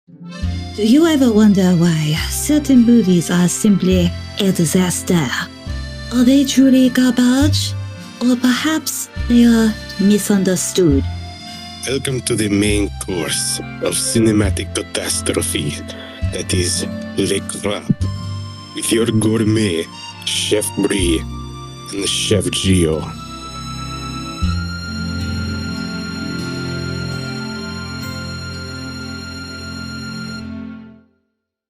Do you ever wonder why certain movies are simply a disaster? Are they truly garbage? Or perhaps they are misunderstood? Welcome to the main course of cinematic catastrophe that is Le Crap, with your gourmet, Chef Bri and Chef Gio.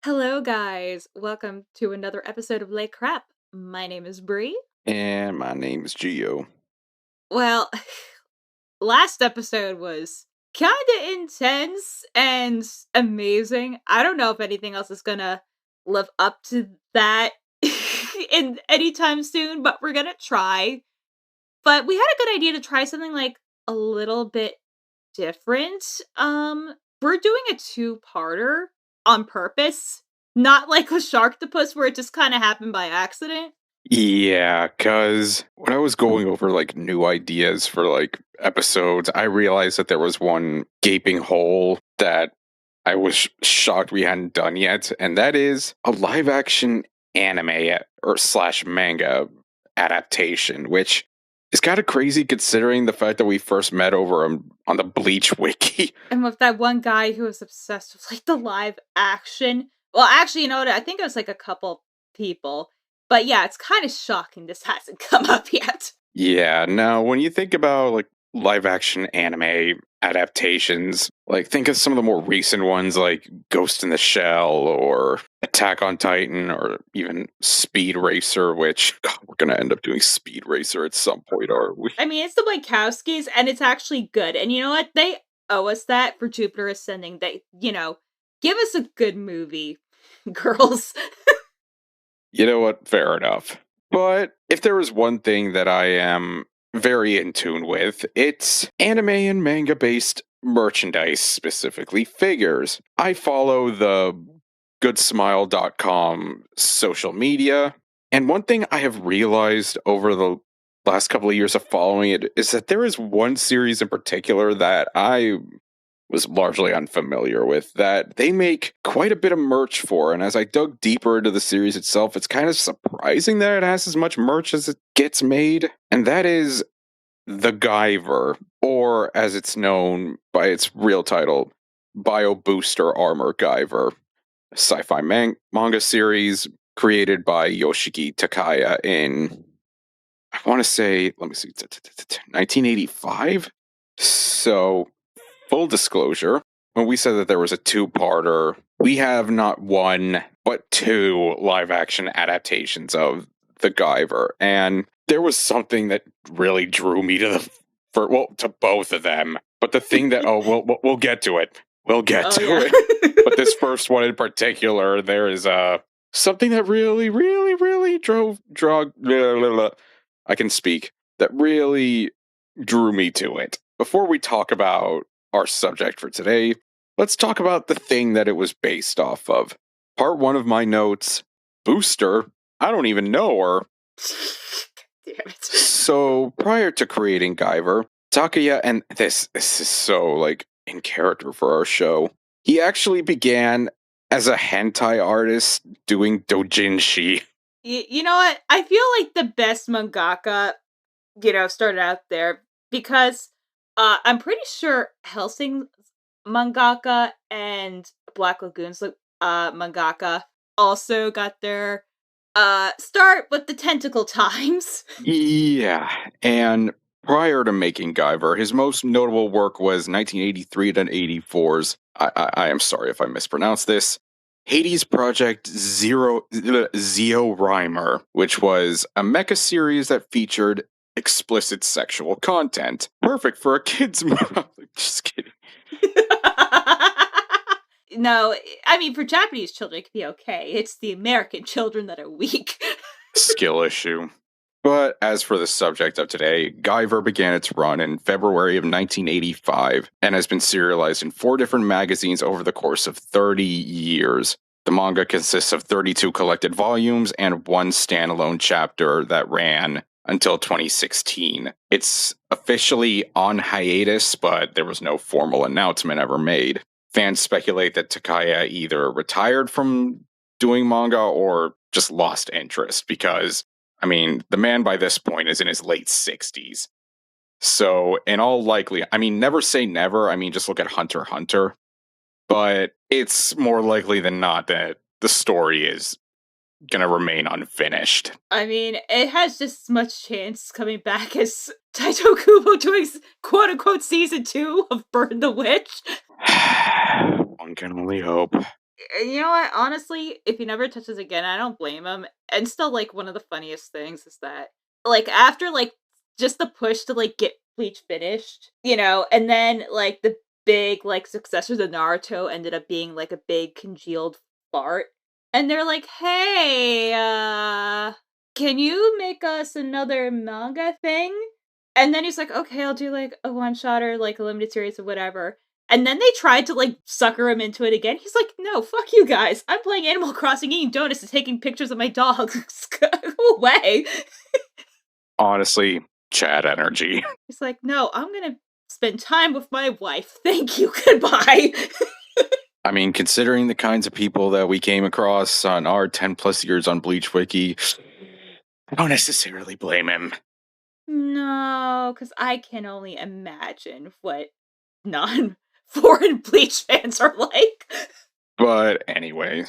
Hello, guys. Welcome to another episode of Lay Crap. My name is Bri. And my name is Gio. Well, last episode was kind of intense and amazing. I don't know if anything else is gonna live up to that in anytime soon, but we're gonna try. But we had a good idea to try something like a little bit different. We're doing a two-parter on purpose, not like a Sharktopus where it just kind of happened by accident. Yeah, because when I was going over new ideas for episodes, I realized that there was one gaping hole that I was shocked we hadn't done yet, and that is a live action anime or slash manga adaptation, which is kind of crazy considering the fact that we first met over on the Bleach wiki. And with that one guy who was obsessed with the live action. Well, actually, you know what? I think it was a couple people. But yeah, it's kind of shocking this hasn't come up yet. Yeah, now when you think about live action anime adaptations, think of some of the more recent ones like Ghost in the Shell or Attack on Titan or even Speed Racer, which we're going to end up doing Speed Racer at some point, are we? I mean, it's the Wachowskis and it's actually good. And you know what? They owe us that for Jupiter Ascending. They, give us a good movie, girls. You know what? Fair enough. But if there was one thing that I am very in tune with, it's anime and manga based merchandise, specifically figures. I follow the goodsmile.com social media, and one thing I have realized over the last couple of years of following it is that there is one series in particular that I was largely unfamiliar with, that they make quite a bit of merch for. And as I dug deeper into the series itself, it's kind of surprising that it has as much merch as it gets made. And that is the Guyver, or as it's known by its real title, Bio Booster Armor Guyver, a sci-fi manga series created by Yoshiki Takaya in, I want to say, 1985? So, full disclosure, when we said that there was a two-parter, we have not one, but two live-action adaptations of the Guyver. And there was something that really drew me to to both of them. But the thing that, we'll get to it. We'll get to it. But this first one in particular, there is something that really, really, really I can speak, that really drew me to it. Before we talk about our subject for today, let's talk about the thing that it was based off of. Part one of my notes, Booster, I don't even know her. Damn it. So prior to creating Guyver, Takaya, and this is so in character for our show, he actually began as a hentai artist doing doujinshi. You know what? I feel like the best mangaka, started out there because I'm pretty sure Hellsing's mangaka and Black Lagoon's mangaka also got their start with the tentacle times. Yeah, and prior to making Guyver, his most notable work was 1983 to 84's, I am sorry if I mispronounced this, Hades Project Zeo Rhymer, which was a mecha series that featured explicit sexual content. Perfect for a kid's movie. Just kidding. No, I mean, for Japanese children, it could be okay. It's the American children that are weak. Skill issue. But as for the subject of today, Guyver began its run in February of 1985 and has been serialized in 4 different magazines over the course of 30 years. The manga consists of 32 collected volumes and 1 standalone chapter that ran until 2016. It's officially on hiatus, but there was no formal announcement ever made. fans speculate that Takaya either retired from doing manga or just lost interest because, I mean, the man by this point is in his late 60s. So, in all likelihood, I mean, never say never. I mean, just look at Hunter x Hunter. But it's more likely than not that the story is going to remain unfinished. I mean, it has just as much chance coming back as Taito Kubo doing quote-unquote season 2 of Burn the Witch. One can only hope. You know what? Honestly, if he never touches again, I don't blame him. And still, like, one of the funniest things is that, like, after, like, just the push to, like, get Bleach finished, you know, and then, like, the big, like, successor to Naruto ended up being, like, a big congealed fart. And they're like, hey, can you make us another manga thing? And then he's like, okay, I'll do, like, a one-shot or, like, a limited series or whatever. And then they tried to, like, sucker him into it again. He's like, no, fuck you guys. I'm playing Animal Crossing, eating donuts, and taking pictures of my dogs. Go away. Honestly, Chad energy. He's like, no, I'm gonna spend time with my wife. Thank you. Goodbye. I mean, considering the kinds of people that we came across on our 10 plus years on Bleach Wiki, I don't necessarily blame him. No, because I can only imagine what non-foreign Bleach fans are like. But anyway,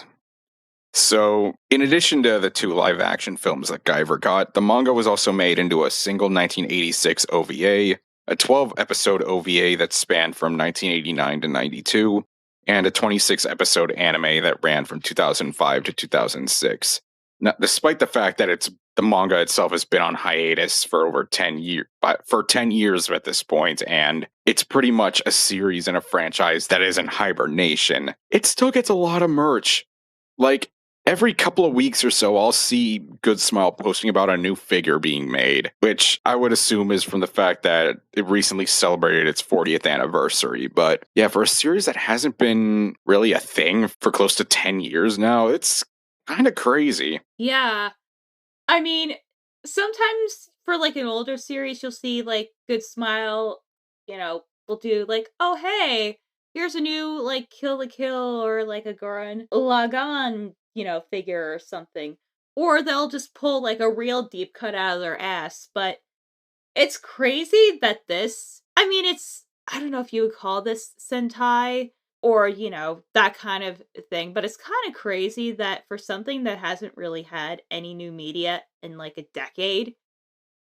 so in addition to the 2 live action films that Guyver got, the manga was also made into a single 1986 OVA, a 12-episode OVA that spanned from 1989 to 92, and a 26-episode anime that ran from 2005 to 2006. Now, despite the fact that the manga itself has been on hiatus for over 10 years, for 10 years at this point, and it's pretty much a series and a franchise that is in hibernation, it still gets a lot of merch. Like, every couple of weeks or so, I'll see Good Smile posting about a new figure being made, which I would assume is from the fact that it recently celebrated its 40th anniversary. But yeah, for a series that hasn't been really a thing for close to 10 years now, it's kind of crazy. Yeah. I mean, sometimes for, like, an older series, you'll see, like, Good Smile, you know, will do, like, oh, hey, here's a new, like, Kill la Kill or, like, a Gurren Lagann, you know, figure or something. Or they'll just pull, like, a real deep cut out of their ass. But it's crazy that I mean, I don't know if you would call this Sentai or, you know, that kind of thing, but it's kind of crazy that for something that hasn't really had any new media in, like, a decade,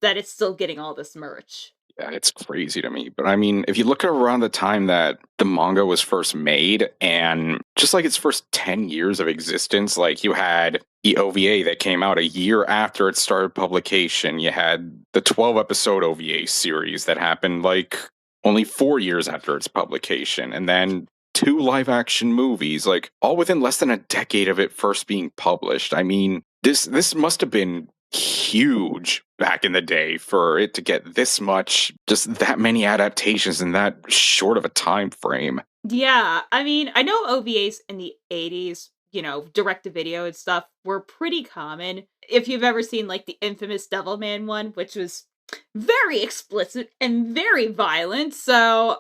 that it's still getting all this merch. Yeah, it's crazy to me. But I mean, if you look at around the time that the manga was first made, and just like its first 10 years of existence, like you had the OVA that came out a year after it started publication. You had the 12-episode OVA series that happened like only 4 years after its publication. And then 2 live-action movies, like all within less than a decade of it first being published. I mean, this must have been huge back in the day for it to get this much, just that many adaptations in that short of a time frame. Yeah, I mean, I know OVAs in the 80s, you know, direct-to-video and stuff were pretty common. If you've ever seen, like, the infamous Devilman one, which was very explicit and very violent, so,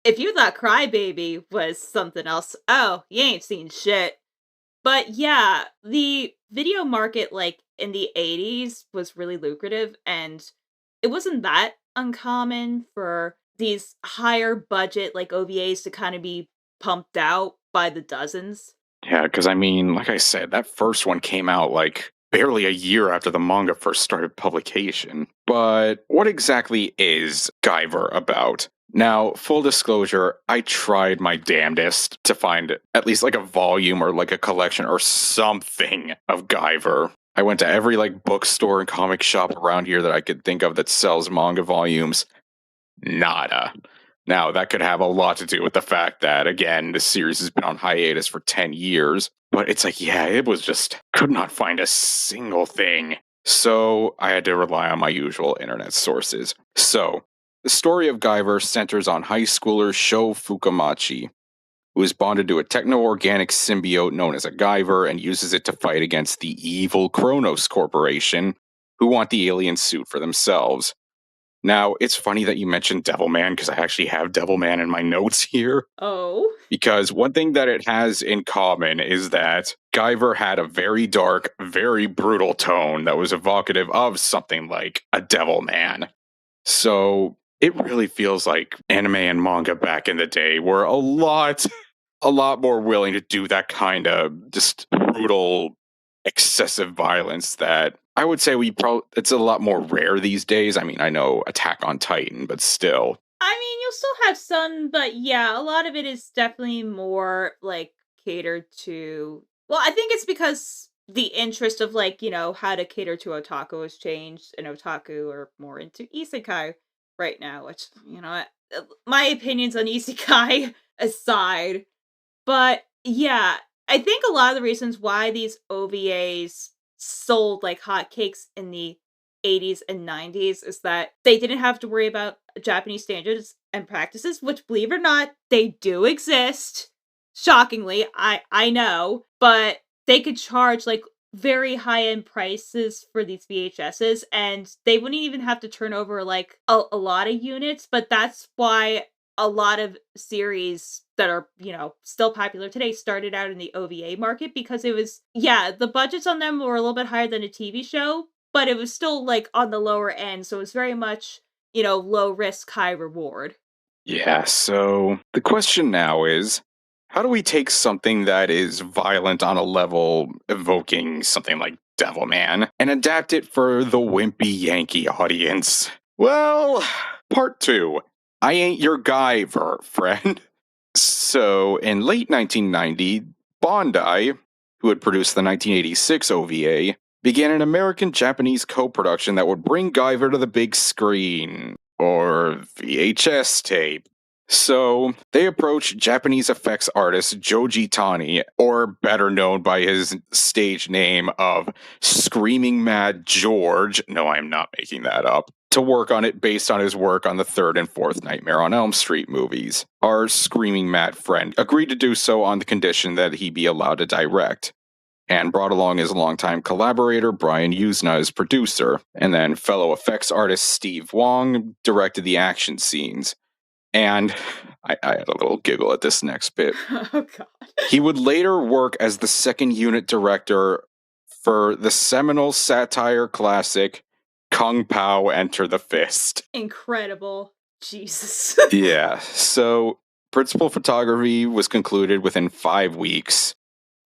if you thought Crybaby was something else, oh, you ain't seen shit. But yeah, the video market, like, in the 80s was really lucrative, and it wasn't that uncommon for these higher budget, like, OVAs to kind of be pumped out by the dozens. Yeah, because I mean, like I said, that first one came out like barely a year after the manga first started publication. But what exactly is Guyver about? Now, full disclosure, I tried my damnedest to find at least like a volume or like a collection or something of Guyver. I went to every like bookstore and comic shop around here that I could think of that sells manga volumes. Nada. Now, that could have a lot to do with the fact that, again, this series has been on hiatus for 10 years. But it's like, yeah, it was just, could not find a single thing. So I had to rely on my usual internet sources. So, the story of Guyver centers on high schooler Sho Fukamachi, who is bonded to a techno-organic symbiote known as a Guyver and uses it to fight against the evil Kronos Corporation, who want the alien suit for themselves. Now, it's funny that you mentioned Devilman, because I actually have Devilman in my notes here. Oh. Because one thing that it has in common is that Guyver had a very dark, very brutal tone that was evocative of something like a Devilman. So it really feels like anime and manga back in the day were a lot more willing to do that kind of just brutal, excessive violence that I would say it's a lot more rare these days. I mean, I know Attack on Titan, but still. I mean, you'll still have some, but yeah, a lot of it is definitely more like catered to. Well, I think it's because the interest of like, how to cater to otaku has changed, and otaku are more into isekai right now, which, my opinions on isekai aside. But yeah, I think a lot of the reasons why these OVAs sold like hotcakes in the 80s and 90s is that they didn't have to worry about Japanese standards and practices, which, believe it or not, they do exist. Shockingly, I know, but they could charge like very high end prices for these VHSs, and they wouldn't even have to turn over like a lot of units. But that's why a lot of series that are, still popular today started out in the OVA market, because it was, the budgets on them were a little bit higher than a TV show, but it was still like on the lower end. So it was very much, low risk, high reward. Yeah, so the question now is, how do we take something that is violent on a level evoking something like Devilman and adapt it for the wimpy Yankee audience? Well, part 2. I ain't your Guyver, friend. So, in late 1990, Bondi, who had produced the 1986 OVA, began an American-Japanese co-production that would bring Guyver to the big screen, or VHS tape. So, they approached Japanese effects artist Joji Tani, or better known by his stage name of Screaming Mad George, no, I'm not making that up, to work on it based on his work on the third and fourth Nightmare on Elm Street movies. Our Screaming Mad friend agreed to do so on the condition that he be allowed to direct, and brought along his longtime collaborator Brian Usna as producer, and then fellow effects artist Steve Wong directed the action scenes. And I had a little giggle at this next bit. Oh, God. He would later work as the second unit director for the seminal satire classic Kung Pao Enter the Fist. Incredible. Jesus. Yeah, so principal photography was concluded within 5 weeks.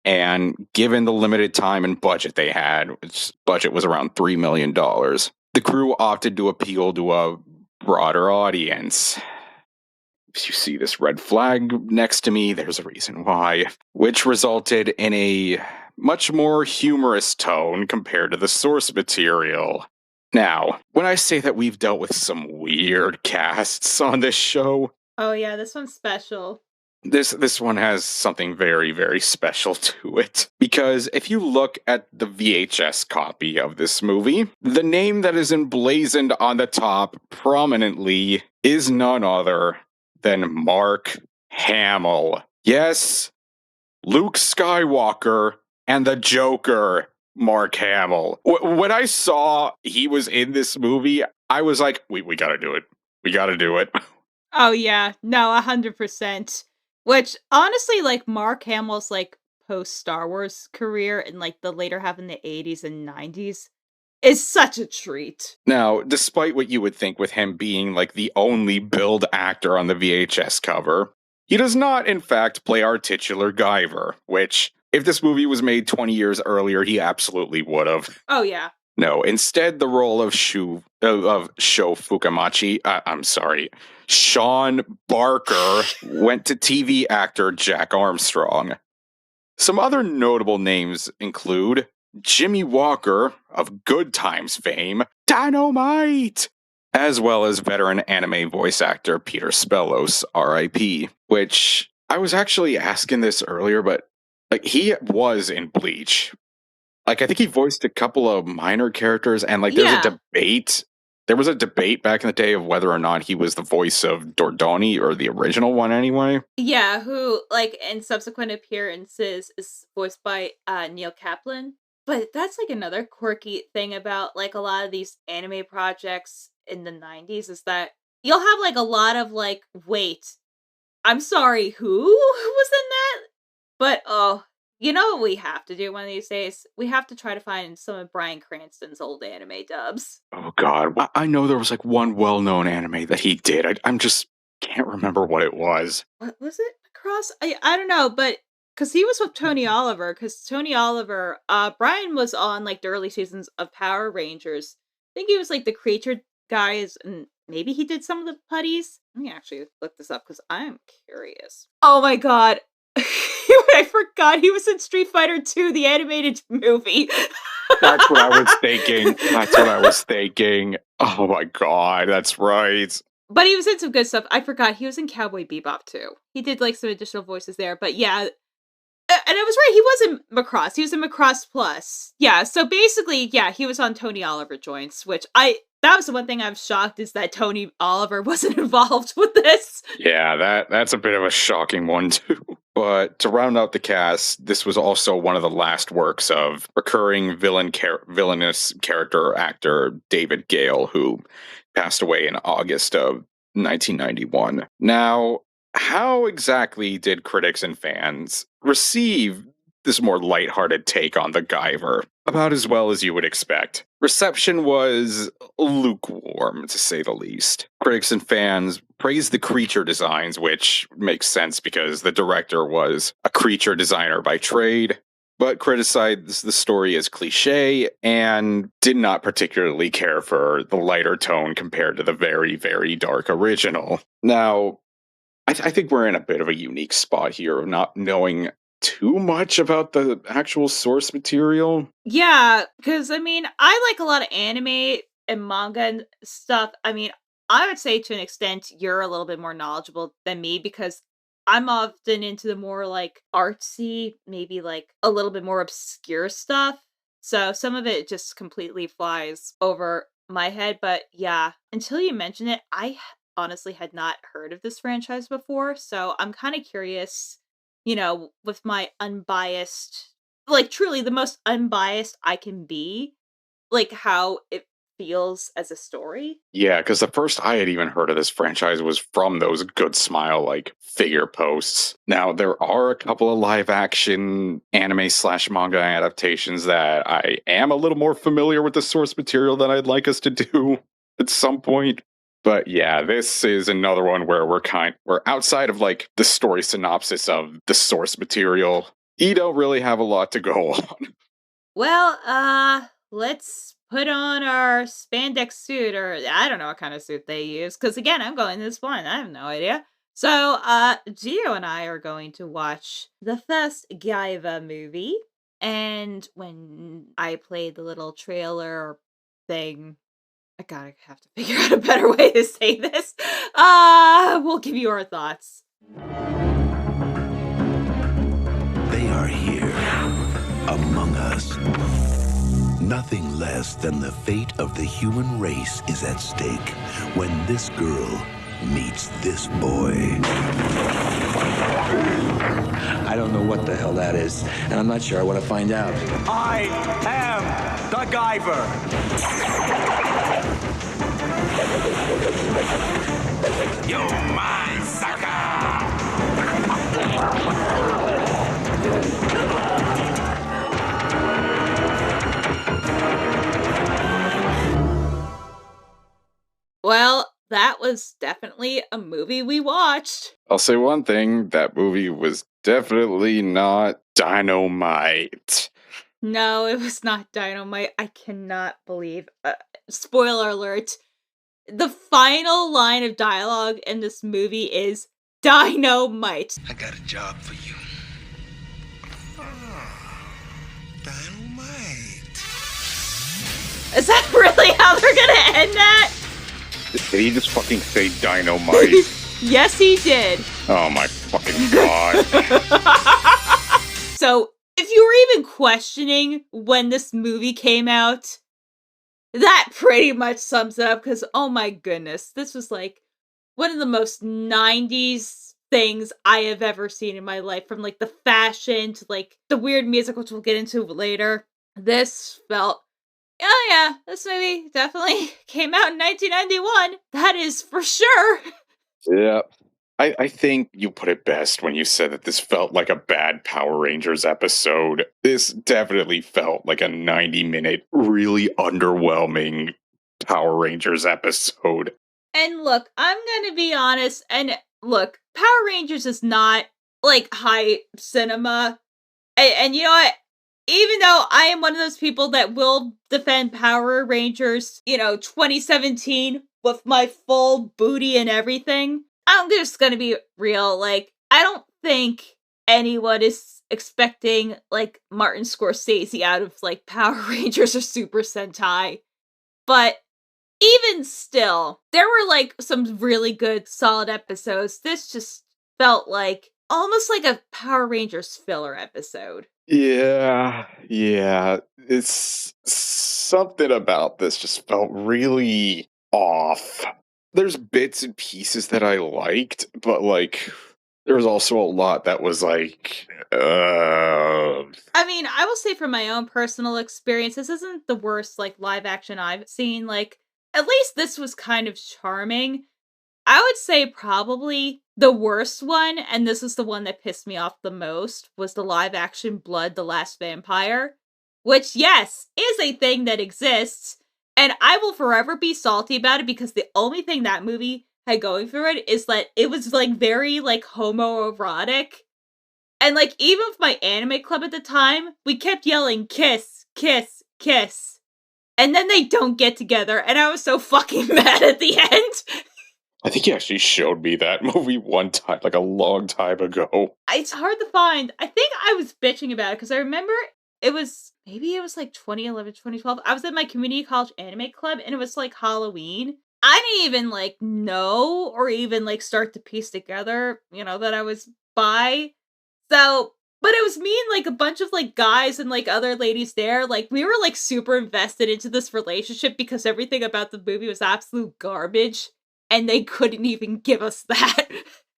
And given the limited time and budget they had, which budget was around $3 million, the crew opted to appeal to a broader audience. If you see this red flag next to me, there's a reason why, which resulted in a much more humorous tone compared to the source material. Now, when I say that we've dealt with some weird casts on this show, Oh yeah, this one's special. This one has something very, very special to it. Because if you look at the VHS copy of this movie, the name that is emblazoned on the top prominently is none other than Mark Hamill. Yes, Luke Skywalker and the Joker, Mark Hamill. When I saw he was in this movie, I was like, we gotta do it. We gotta do it. Oh yeah, no, 100%. Which, honestly, like, Mark Hamill's, like, post-Star Wars career in, like, the later half in the 80s and 90s is such a treat. Now, despite what you would think with him being, like, the only billed actor on the VHS cover, he does not, in fact, play our titular Guyver, which, if this movie was made 20 years earlier, he absolutely would have. Oh yeah. No, instead, the role of Sho Fukamachi, Sean Barker, went to TV actor Jack Armstrong. Some other notable names include Jimmy Walker of Good Times fame, Dynamite, as well as veteran anime voice actor Peter Spellos, R.I.P., which I was actually asking this earlier, but like he was in Bleach. Like, I think he voiced a couple of minor characters, and, like, there's a debate. There was a debate back in the day of whether or not he was the voice of Dordoni, or the original one anyway. Yeah, who, like, in subsequent appearances is voiced by Neil Kaplan. But that's, like, another quirky thing about, like, a lot of these anime projects in the 90s is that you'll have like a lot of like, wait, I'm sorry, who was in that? But oh, you know what we have to do one of these days? We have to try to find some of Bryan Cranston's old anime dubs. Oh God, I know there was like one well-known anime that he did. I'm just can't remember what it was. What was it? Across? I don't know, but because he was with Tony Oliver, Brian was on like the early seasons of Power Rangers. I think he was like the creature guys, and maybe he did some of the putties. Let me actually look this up because I'm curious. Oh my God. I forgot he was in Street Fighter 2, the animated movie. That's what I was thinking. Oh my God, that's right. But he was in some good stuff. I forgot he was in Cowboy Bebop too. He did like some additional voices there. But yeah, and I was right. He was in Macross. He was in Macross Plus. Yeah. So basically, yeah, he was on Tony Oliver joints, which that was the one thing I'm shocked is that Tony Oliver wasn't involved with this. Yeah, that's a bit of a shocking one too. But to round out the cast, this was also one of the last works of recurring villainous character actor David Gale, who passed away in August of 1991. Now, how exactly did critics and fans receive this more lighthearted take on the Guyver? About as well as you would expect. Reception was lukewarm, to say the least. Critics and fans praised the creature designs, which makes sense because the director was a creature designer by trade, but criticized the story as cliche and did not particularly care for the lighter tone compared to the very, very dark original. Now, I think we're in a bit of a unique spot here of not knowing too much about the actual source material. Yeah, because I mean, I like a lot of anime and manga and stuff. I mean, I would say to an extent you're a little bit more knowledgeable than me because I'm often into the more like artsy, maybe like a little bit more obscure stuff. So some of it just completely flies over my head. But yeah, until you mention it, I honestly had not heard of this franchise before. So I'm kind of curious, with my unbiased, like truly the most unbiased I can be, like how it feels as a story. Yeah, because the first I had even heard of this franchise was from those Good Smile like figure posts. Now there are a couple of live action anime / manga adaptations that I am a little more familiar with the source material than I'd like us to do at some point. But yeah, this is another one where we're outside of like the story synopsis of the source material. You don't really have a lot to go on. Well, let's put on our spandex suit, or I don't know what kind of suit they use, because again, I'm going this blind. I have no idea. So, Gio and I are going to watch the first Guyver movie, and when I played the little trailer thing, I gotta have to figure out a better way to say this. We'll give you our thoughts. They are here, among us. Nothing less than the fate of the human race is at stake when this girl meets this boy. I don't know what the hell that is, and I'm not sure I want to find out. I am the Guyver. You're mine, sucker! Well, that was definitely a movie we watched. I'll say one thing, that movie was definitely not Dynamite. No, it was not Dynamite. I cannot believe. Spoiler alert. The final line of dialogue in this movie is Dynamite. I got a job for you. Dynamite. Is that really how they're gonna end that? Did he just fucking say Dynamite? Yes, he did. Oh my fucking god. So, if you were even questioning when this movie came out, that pretty much sums it up, because oh my goodness, this was like one of the most 90s things I have ever seen in my life, from like the fashion to like the weird music, which we'll get into later. This felt Oh yeah, this movie definitely came out in 1991. That is for sure. Yeah. I think you put it best when you said that this felt like a bad Power Rangers episode. This definitely felt like a 90-minute, really underwhelming Power Rangers episode. And look, I'm gonna be honest, and look, Power Rangers is not like high cinema. And you know what? Even though I am one of those people that will defend Power Rangers, 2017 with my full booty and everything, I'm just gonna be real. Like, I don't think anyone is expecting, like, Martin Scorsese out of, like, Power Rangers or Super Sentai. But even still, there were, like, some really good, solid episodes. This just felt like almost like a Power Rangers filler episode. Yeah. It's something about this just felt really off. There's bits and pieces that I liked, but like there was also a lot that was like I mean, I will say from my own personal experience, this isn't the worst, like, live action I've seen. Like, at least this was kind of charming. I would say probably the worst one, and this is the one that pissed me off the most, was the live action Blood the Last Vampire. Which, yes, is a thing that exists, and I will forever be salty about it because the only thing that movie had going for it is that it was, like, very, like, homoerotic. And, like, even with my anime club at the time, we kept yelling, kiss, kiss, kiss. And then they don't get together, and I was so fucking mad at the end. I think he actually showed me that movie one time, like a long time ago. It's hard to find. I think I was bitching about it because I remember maybe it was like 2011, 2012. I was at my community college anime club and it was like Halloween. I didn't even like know or even like start to piece together, that I was bi. So, but it was me and like a bunch of like guys and like other ladies there. Like we were like super invested into this relationship because everything about the movie was absolute garbage. And they couldn't even give us that.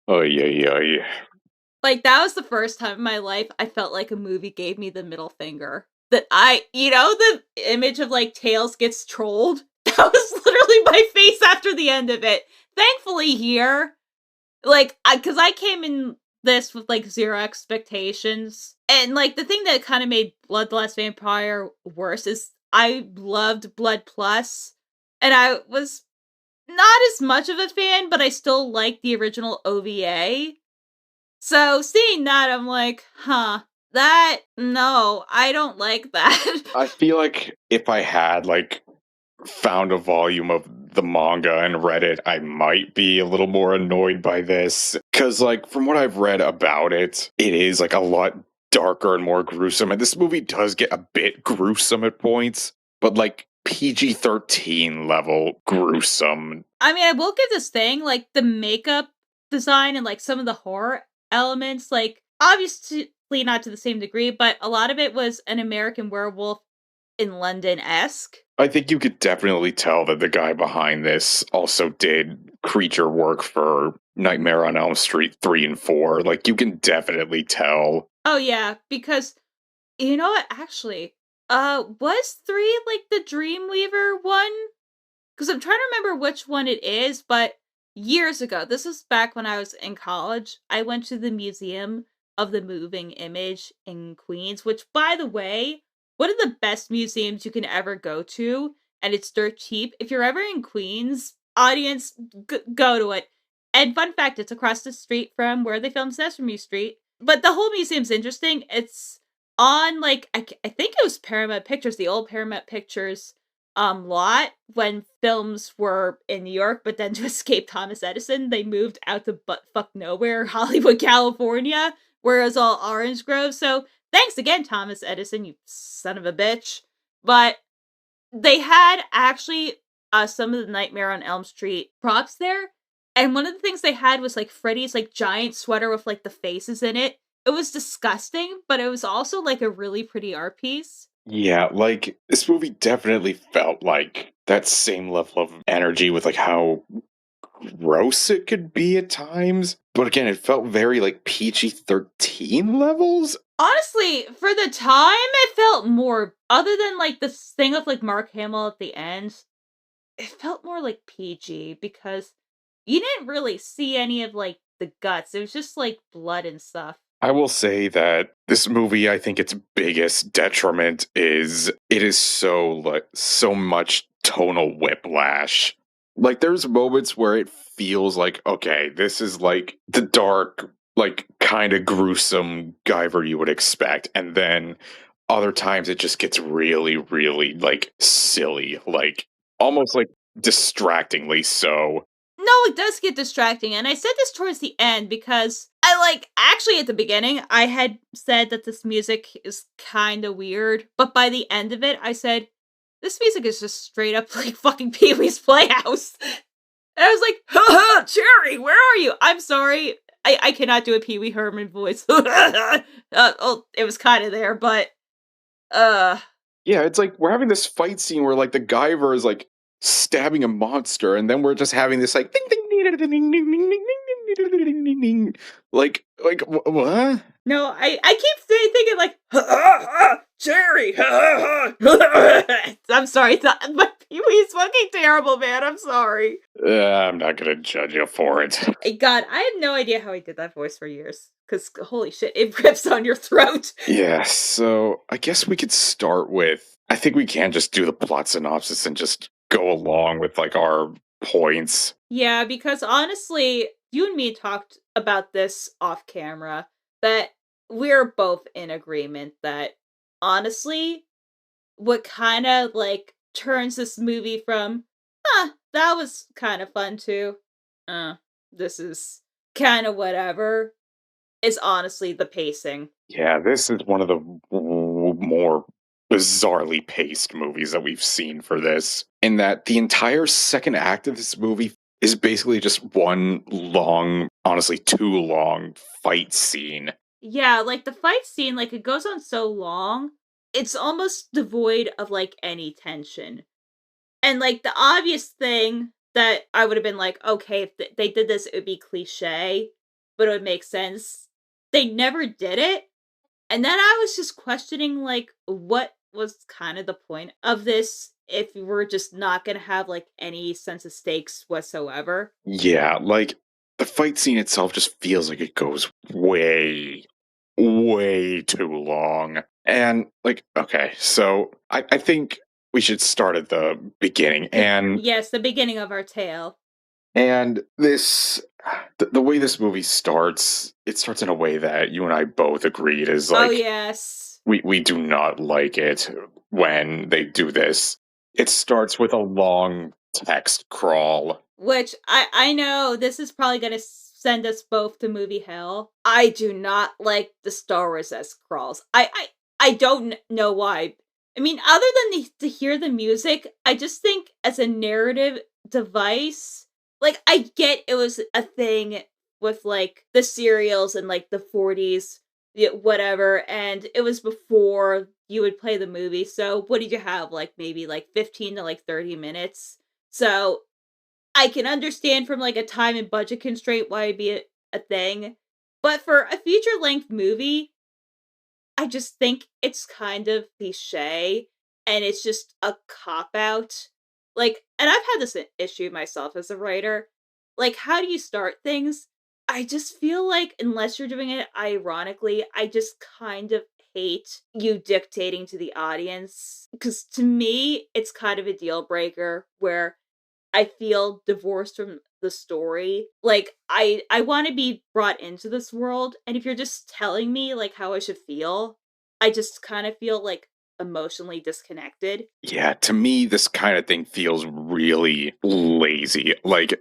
Oh, yeah. Like, that was the first time in my life I felt like a movie gave me the middle finger. That the image of, like, Tails gets trolled? That was literally my face after the end of it. Thankfully here, like, because I came in this with, like, zero expectations. And, like, the thing that kind of made Blood the Last Vampire worse is I loved Blood Plus. And I was not as much of a fan, but I still like the original OVA. So seeing that, I'm like, no, I don't like that. I feel like if I had like found a volume of the manga and read it, I might be a little more annoyed by this. Cause like from what I've read about it, it is like a lot darker and more gruesome. And this movie does get a bit gruesome at points, but like PG-13 level gruesome. I mean, I will give this thing, like, the makeup design and, like, some of the horror elements, like, obviously not to the same degree, but a lot of it was an American Werewolf in London-esque. I think you could definitely tell that the guy behind this also did creature work for Nightmare on Elm Street 3 and 4. Like, you can definitely tell. Oh, yeah, because, you know what, actually, was 3, like, the Dreamweaver one? Because I'm trying to remember which one it is, but years ago, this was back when I was in college, I went to the Museum of the Moving Image in Queens, which, by the way, one of the best museums you can ever go to, and it's dirt cheap. If you're ever in Queens, audience, go to it. And fun fact, it's across the street from where they filmed Sesame Street. But the whole museum's interesting. It's on, like, I think it was Paramount Pictures, the old Paramount Pictures lot when films were in New York, but then to escape Thomas Edison, they moved out to buttfuck nowhere, Hollywood, California, where it was all orange groves. So thanks again, Thomas Edison, you son of a bitch. But they had actually some of the Nightmare on Elm Street props there. And one of the things they had was like Freddy's like giant sweater with like the faces in it. It was disgusting, but it was also like a really pretty art piece. Yeah, like this movie definitely felt like that same level of energy with like how gross it could be at times. But again, it felt very like PG-13 levels. Honestly, for the time, it felt more, other than like this thing of like Mark Hamill at the end, it felt more like PG because you didn't really see any of like the guts. It was just like blood and stuff. I will say that this movie, I think its biggest detriment is it is so much tonal whiplash. Like there's moments where it feels like, okay, this is like the dark, like kind of gruesome Guyver you would expect, and then other times it just gets really, really like silly, like almost like distractingly so. No, it does get distracting, and I said this towards the end because actually at the beginning, I had said that this music is kind of weird, but by the end of it, I said, this music is just straight up like fucking Pee-wee's Playhouse. And I was like, ha ha, Cherry, where are you? I'm sorry, I cannot do a Pee-wee Herman voice. It was kind of there, but, Yeah, it's like we're having this fight scene where like the Guyver is like stabbing a monster, and then we're just having this like ding ding ding ding ding ding ding ding ding ding ding, like what? no, I keep thinking like, ha ha ha, Cherry, ha ha ha. I'm sorry, but Pee-wee's fucking terrible, man. I'm sorry. I'm not gonna judge you for it. God, I had no idea how he did that voice for years. Because holy shit, it rips on your throat. Yeah, so I guess we could start with. I think we can just do the plot synopsis and just go along with like our points. Yeah, because honestly, you and me talked about this off camera, that we're both in agreement that honestly, what kind of like turns this movie from, that was kind of fun too, this is kind of whatever, is honestly the pacing. Yeah, this is one of the more bizarrely paced movies that we've seen for this. In that the entire second act of this movie is basically just one long, honestly, too long fight scene. Yeah, like the fight scene, like it goes on so long, it's almost devoid of like any tension. And like the obvious thing that I would have been like, okay, if they did this, it would be cliche, but it would make sense. They never did it. And then I was just questioning, like, what was kind of the point of this if we're just not going to have, like, any sense of stakes whatsoever? Yeah, like the fight scene itself just feels like it goes way, way too long. And like, okay, so I think we should start at the beginning. And Yes, the beginning of our tale. And the way this movie starts, it starts in a way that you and I both agreed is like, Oh, yes. we do not like it when they do this. It starts with a long text crawl. Which, I know this is probably going to send us both to movie hell. I do not like the Star Wars-esque crawls. I don't know why. I mean, other than to hear the music, I just think as a narrative device, like, I get it was a thing with, like, the serials in, like, the 40s, whatever, and it was before you would play the movie, so what did you have? Like, maybe, like, 15 to, like, 30 minutes? So, I can understand from, like, a time and budget constraint why it'd be a thing, but for a feature-length movie, I just think it's kind of cliche, and it's just a cop-out. Like, and I've had this issue myself as a writer. Like, how do you start things? I just feel like, unless you're doing it ironically, I just kind of hate you dictating to the audience. Because to me, it's kind of a deal breaker where I feel divorced from the story. Like, I want to be brought into this world, and if you're just telling me, like, how I should feel, I just kind of feel, like, emotionally disconnected. Yeah, to me, this kind of thing feels really lazy. Like,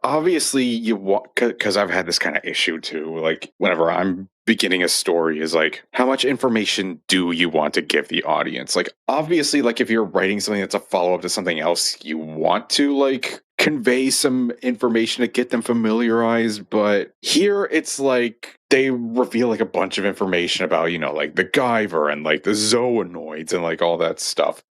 obviously, you want, because I've had this kind of issue too. Like, whenever I'm beginning a story, is like, how much information do you want to give the audience? Like, obviously, like, if you're writing something that's a follow up to something else, you want to, like, convey some information to get them familiarized. But here, it's like, they reveal like a bunch of information about, you know, like the Guyver and like the Zoonoids and like all that stuff.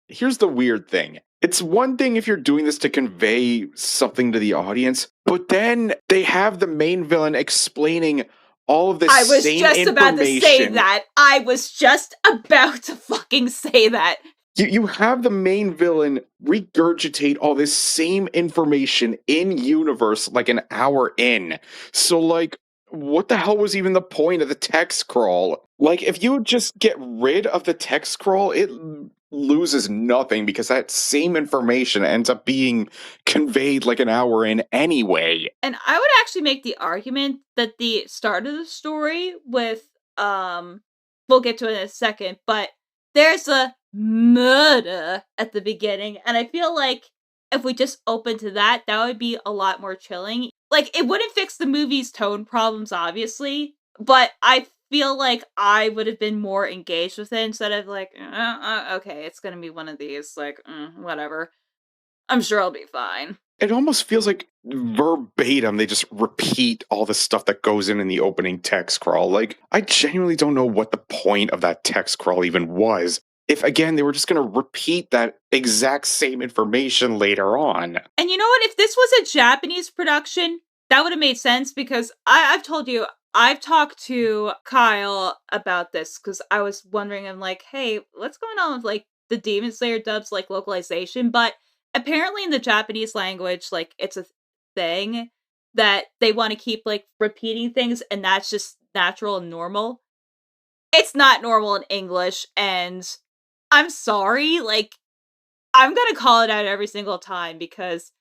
Here's the weird thing. it's one thing if you're doing this to convey something to the audience, but then they have the main villain explaining all of this I was same just about to say information. that. I was just about to fucking say that. You have the main villain regurgitate all this same information in universe like an hour in. So like, what the hell was even the point of the text crawl? Like, if you just get rid of the text crawl, it loses nothing because that same information ends up being conveyed like an hour in anyway. And I would actually make the argument that the start of the story with, we'll get to it in a second, but there's a murder at the beginning, and I feel like if we just open to that, that would be a lot more chilling. Like, it wouldn't fix the movie's tone problems, obviously, but I feel like I would have been more engaged with it instead of like, okay, it's gonna be one of these, like, whatever. I'm sure I'll be fine. It almost feels like verbatim they just repeat all the stuff that goes in the opening text crawl. Like, I genuinely don't know what the point of that text crawl even was. If, again, they were just going to repeat that exact same information later on. And you know what? If this was a Japanese production, that would have made sense because I've told you, I've talked to Kyle about this because I was wondering, I'm like, hey, what's going on with like the Demon Slayer dubs, like localization? But apparently in the Japanese language, like it's a thing that they want to keep like repeating things, and that's just natural and normal. It's not normal in English, and I'm sorry, like, I'm gonna call it out every single time because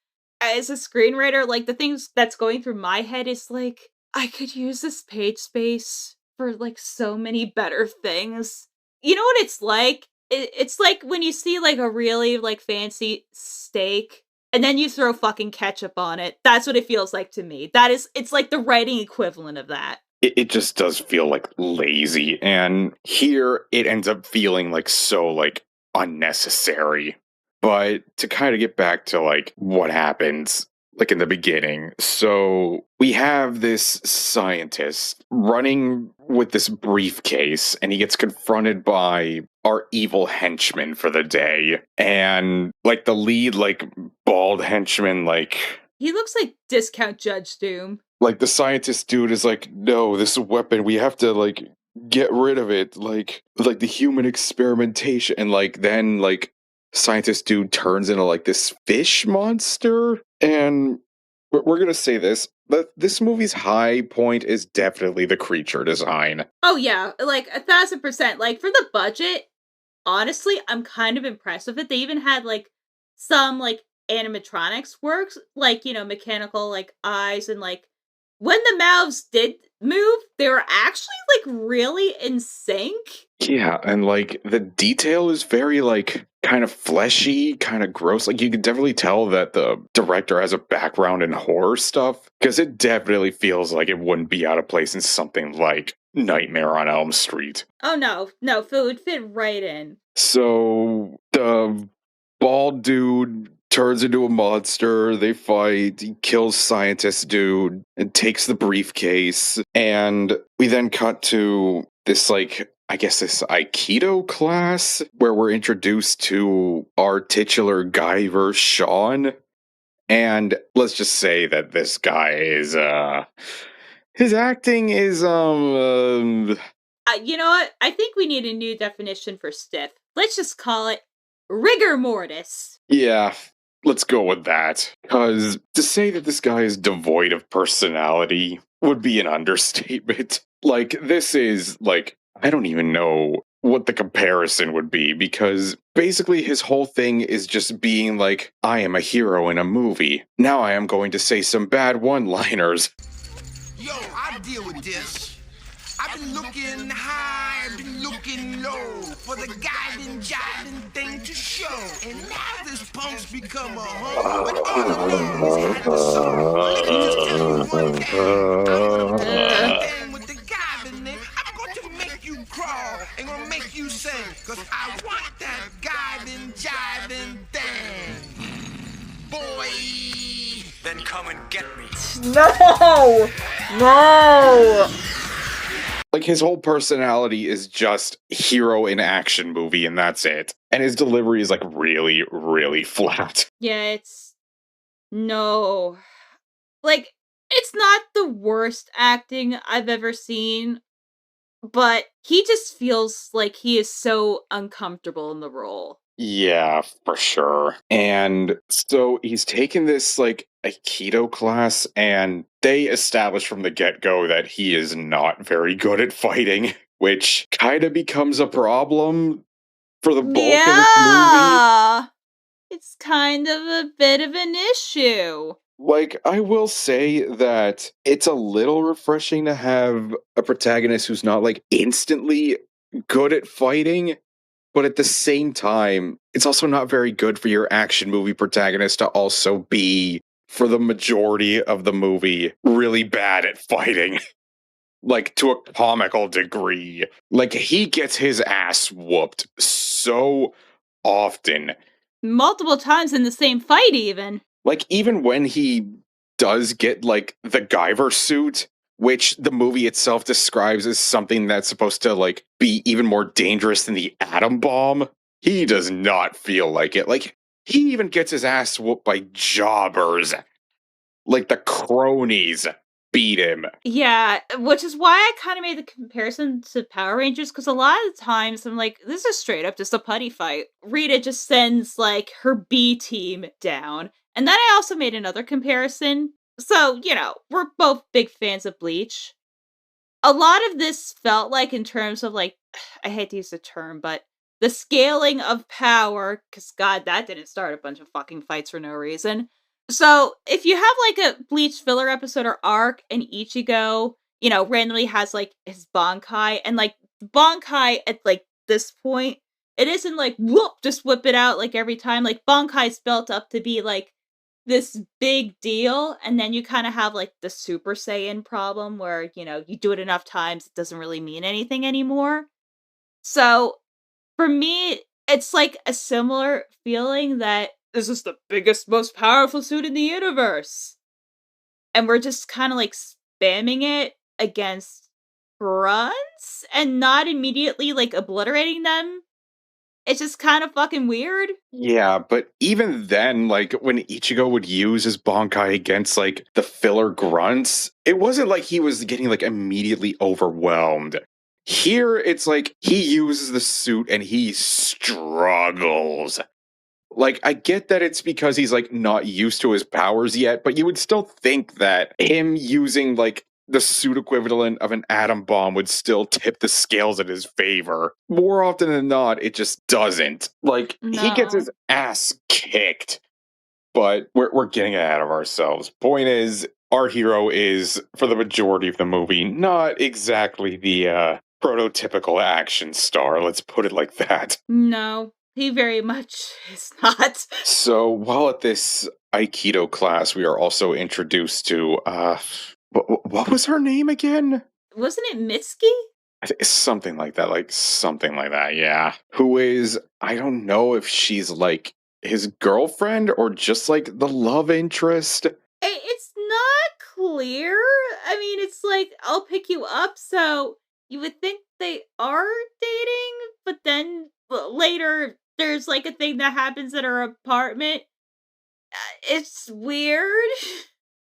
as a screenwriter, like, the things that's going through my head is like, I could use this page space for, like, so many better things. You know what it's like? It's like when you see, like, a really, like, fancy steak, and then you throw fucking ketchup on it. That's what it feels like to me. It's like the writing equivalent of that. It just does feel like lazy, and here it ends up feeling like so like unnecessary. But to kind of get back to like what happens like in the beginning, so we have this scientist running with this briefcase, and he gets confronted by our evil henchman for the day, and like the lead like bald henchman, like he looks like Discount Judge Doom. Like, the scientist dude is like, no, this is a weapon. We have to, like, get rid of it. Like the human experimentation. And, like, then, like, scientist dude turns into, like, this fish monster. And we're going to say this, but this movie's high point is definitely the creature design. Oh, yeah. Like, 1,000%. Like, for the budget, honestly, I'm kind of impressed with it. They even had, like, some, like, animatronics works. Like, you know, mechanical, like, eyes and, like, when the mouths did move, they were actually, like, really in sync. Yeah, and, like, the detail is very, like, kind of fleshy, kind of gross. Like, you can definitely tell that the director has a background in horror stuff, because it definitely feels like it wouldn't be out of place in something like Nightmare on Elm Street. Oh, no. No, it would fit right in. So, the bald dude turns into a monster, they fight, he kills scientist dude, and takes the briefcase, and we then cut to this, like, I guess this Aikido class, where we're introduced to our titular Guyver, Sean, and let's just say that this guy is, his acting is, you know what? I think we need a new definition for stiff. Let's just call it rigor mortis. Yeah. Let's go with that. Because to say that this guy is devoid of personality would be an understatement. Like, this is, like, I don't even know what the comparison would be, because basically his whole thing is just being like, I am a hero in a movie. Now I am going to say some bad one-liners. Yo, I deal with this. I've been looking high, I've been looking low for the guiding, jiving thing to show. And now this punk's become a hoe, but all I know is I had a soul. Let me just tell you one thing. I'm gonna thing with the Guyver name. I'm going to make you crawl and gonna make you sing. Cause I want that guiding, jiving thing. Boy. Then come and get me. No! Like, his whole personality is just hero in action movie, and that's it. And his delivery is, like, really, really flat. Yeah, it's no. Like, it's not the worst acting I've ever seen, but he just feels like he is so uncomfortable in the role. Yeah, for sure. And so he's taken this, like, Aikido class, and they establish from the get-go that he is not very good at fighting, which kind of becomes a problem for the bulk of this movie. Yeah! It's kind of a bit of an issue. Like, I will say that it's a little refreshing to have a protagonist who's not, like, instantly good at fighting, but at the same time, it's also not very good for your action movie protagonist to also be, for the majority of the movie, really bad at fighting. Like, to a comical degree. Like, he gets his ass whooped so often. Multiple times in the same fight, even. Like, even when he does get, like, the Guyver suit, which the movie itself describes as something that's supposed to, like, be even more dangerous than the atom bomb, he does not feel like it. Like, he even gets his ass whooped by jobbers. Like, the cronies beat him. Yeah, which is why I kind of made the comparison to Power Rangers, because a lot of the times I'm like, this is straight up just a putty fight. Rita just sends, like, her B team down. And then I also made another comparison. So, we're both big fans of Bleach. A lot of this felt like, in terms of, like, I hate to use the term, but the scaling of power, because God, that didn't start a bunch of fucking fights for no reason. So, if you have, like, a Bleach filler episode or arc, and Ichigo, randomly has, like, his Bankai, and, like, Bankai at, like, this point, it isn't like, whoop, just whip it out, like, every time. Like, Bankai's built up to be, like, this big deal, and then you kind of have, like, the Super Saiyan problem where, you do it enough times, it doesn't really mean anything anymore. So, for me, it's like a similar feeling that this is the biggest, most powerful suit in the universe. And we're just kind of like spamming it against fronts and not immediately like obliterating them. It's just kind of fucking weird. Yeah, but even then, like, when Ichigo would use his Bankai against, like, the filler grunts, it wasn't like he was getting, like, immediately overwhelmed. Here, it's like he uses the suit and he struggles. Like, I get that it's because he's, like, not used to his powers yet, but you would still think that him using, like, the suit equivalent of an atom bomb would still tip the scales in his favor. More often than not, it just doesn't. Like, he gets No. his ass kicked. But we're getting ahead of ourselves. Point is, our hero is, for the majority of the movie, not exactly the prototypical action star. Let's put it like that. No, he very much is not. So, while at this Aikido class, we are also introduced to, what was her name again? Wasn't it Mitsuki? Something like that, yeah. Who is, I don't know if she's like his girlfriend or just like the love interest. It's not clear. I mean, it's like, I'll pick you up, so you would think they are dating, but then later there's like a thing that happens at her apartment. It's weird.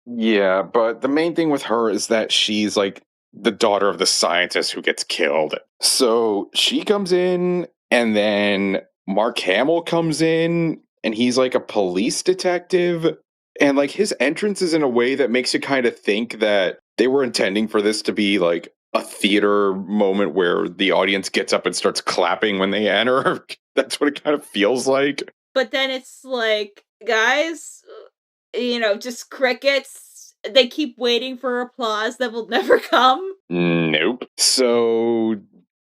Yeah, but the main thing with her is that she's like the daughter of the scientist who gets killed. So she comes in, and then Mark Hamill comes in, and he's like a police detective. And like his entrance is in a way that makes you kind of think that they were intending for this to be like a theater moment where the audience gets up and starts clapping when they enter. That's what it kind of feels like. But then it's like, guys, just crickets. They keep waiting for applause that will never come. Nope. So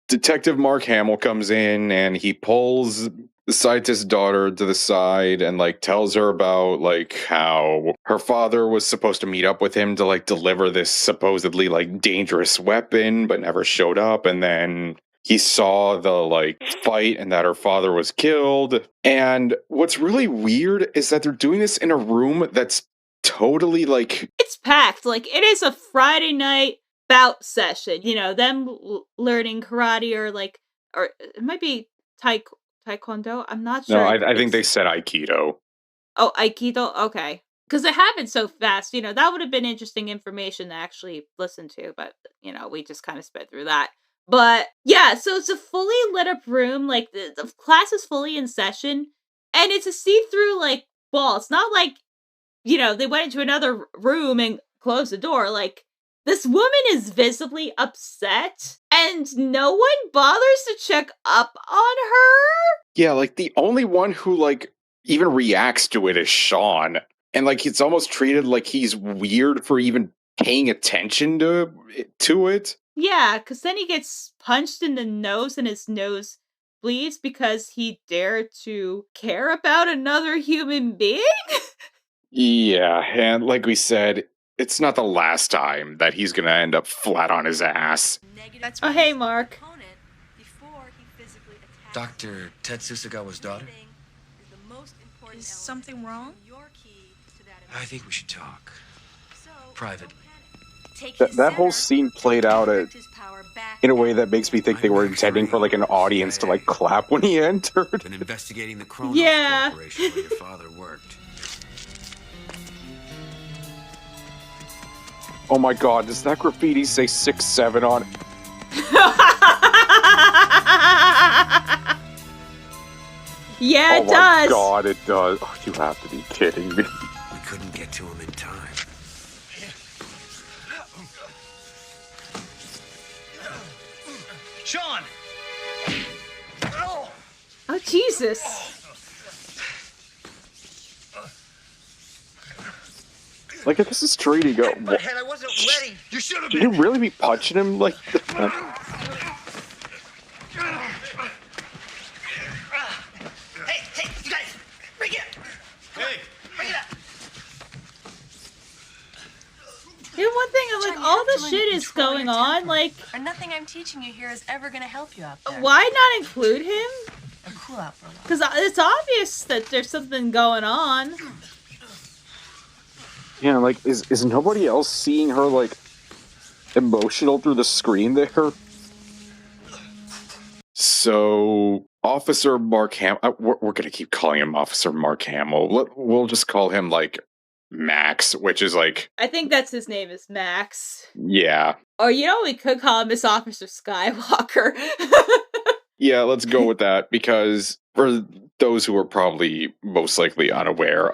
Detective Mark Hamill comes in and he pulls the scientist's daughter to the side and like tells her about like how her father was supposed to meet up with him to like deliver this supposedly like dangerous weapon but never showed up, and then he saw the like fight and that her father was killed. And what's really weird is that they're doing this in a room that's totally like, It's packed. Like, it is a Friday night bout session. You know, them learning karate or it might be taekwondo. I'm not sure. No, I think they said Aikido. Oh, Aikido? Okay. Because it happened so fast, you know, that would have been interesting information to actually listen to, but, you know, we just kind of sped through that. But, yeah, so it's a fully lit up room, like, the class is fully in session, and it's a see-through, like, wall. It's not like, you know, they went into another room and closed the door. Like, this woman is visibly upset, and no one bothers to check up on her? Yeah, like, the only one who, like, even reacts to it is Sean. And, like, it's almost treated like he's weird for even paying attention to it. Yeah, because then he gets punched in the nose and his nose bleeds because he dared to care about another human being? Yeah, and like we said, it's not the last time that he's gonna end up flat on his ass. Oh, hey, Mark. Dr. Tetsusagawa's daughter? Is something wrong? I think we should talk. Privately. That whole scene played out in a way that makes me think they were intending for like an audience to like clap when he entered. Been investigating the Kronos Yeah. Corporation where your father worked. Oh my god, does that graffiti say 6'7" on it? Yeah, it Oh my does. god, it does. Oh, you have to be kidding me. We couldn't get to him in time. Sean! Oh, Jesus. Like, if this is true, you go, My head, I wasn't ready. You should have should you really be punching him like that? Hey, you guys, bring it. Hey, bring it up. You know, one thing, I'm like, all the shit is going on, like, And nothing I'm teaching you here is ever going to help you out there. why not include him? Or cool out for a while. Because it's obvious that there's something going on. Yeah, like, is nobody else seeing her, like, emotional through the screen there? So, Officer Mark Hamill, we're gonna keep calling him Officer Mark Hamill. We'll just call him, like, Max, which is, like... I think that's his name is Max. Yeah. Or, you know, we could call him Miss Officer Skywalker. Yeah, let's go with that, because for those who are probably most likely unaware,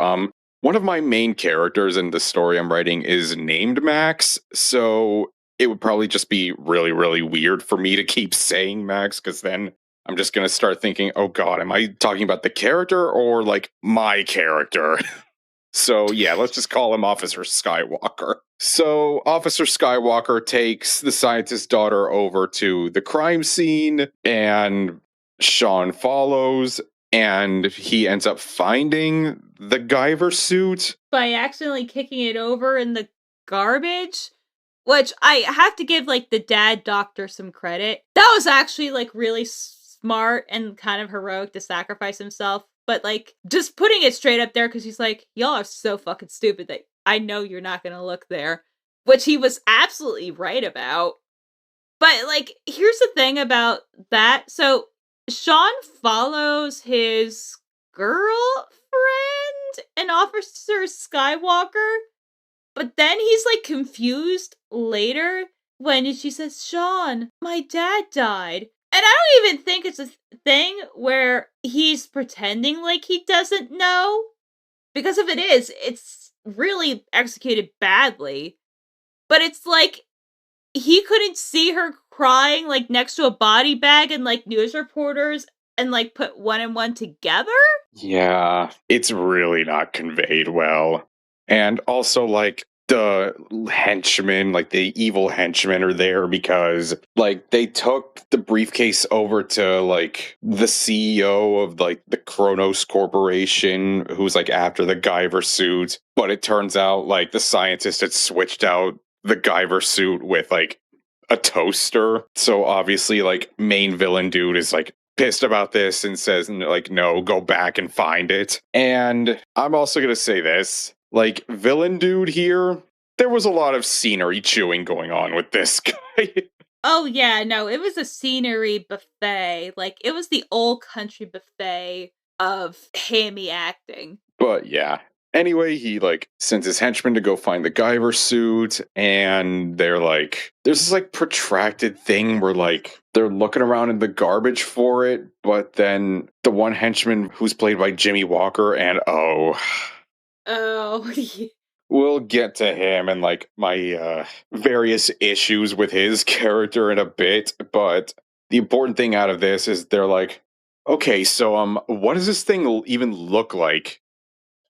one of my main characters in the story I'm writing is named Max, so it would probably just be really, really weird for me to keep saying Max, because then I'm just going to start thinking, oh god, am I talking about the character or, like, my character? So, yeah, let's just call him Officer Skywalker. So, Officer Skywalker takes the scientist's daughter over to the crime scene, and Sean follows, and he ends up finding the Guyver suit. By accidentally kicking it over in the garbage. Which, I have to give, like, the dad doctor some credit. That was actually, like, really smart and kind of heroic to sacrifice himself. But, like, just putting it straight up there because he's like, y'all are so fucking stupid that I know you're not going to look there. Which he was absolutely right about. But, like, here's the thing about that. So, Sean follows his girlfriend and Officer Skywalker. But then he's, like, confused later when she says, Sean, my dad died. And I don't even think it's a thing where he's pretending like he doesn't know. Because if it is, it's really executed badly. But it's like, he couldn't see her crying, like, next to a body bag and, like, news reporters and, like, put one and one together? Yeah, it's really not conveyed well. And also, like, the henchmen, like the evil henchmen are there because, like, they took the briefcase over to, like, the CEO of, like, the Kronos Corporation, who's, like, after the Guyver suit. But it turns out, like, the scientist had switched out the Guyver suit with, like, a toaster. So obviously, like, main villain dude is, like, pissed about this and says, like, no, go back and find it. And I'm also gonna say this. Like, villain dude here, there was a lot of scenery chewing going on with this guy. Oh, yeah, no, it was a scenery buffet. Like, it was the old country buffet of hammy acting. But yeah. Anyway, he sends his henchmen to go find the Guyver suit, and they're there's this protracted thing where they're looking around in the garbage for it, but then the one henchman who's played by Jimmy Walker, and Oh, we'll get to him and my various issues with his character in a bit, but the important thing out of this is they're okay, so what does this thing even look like?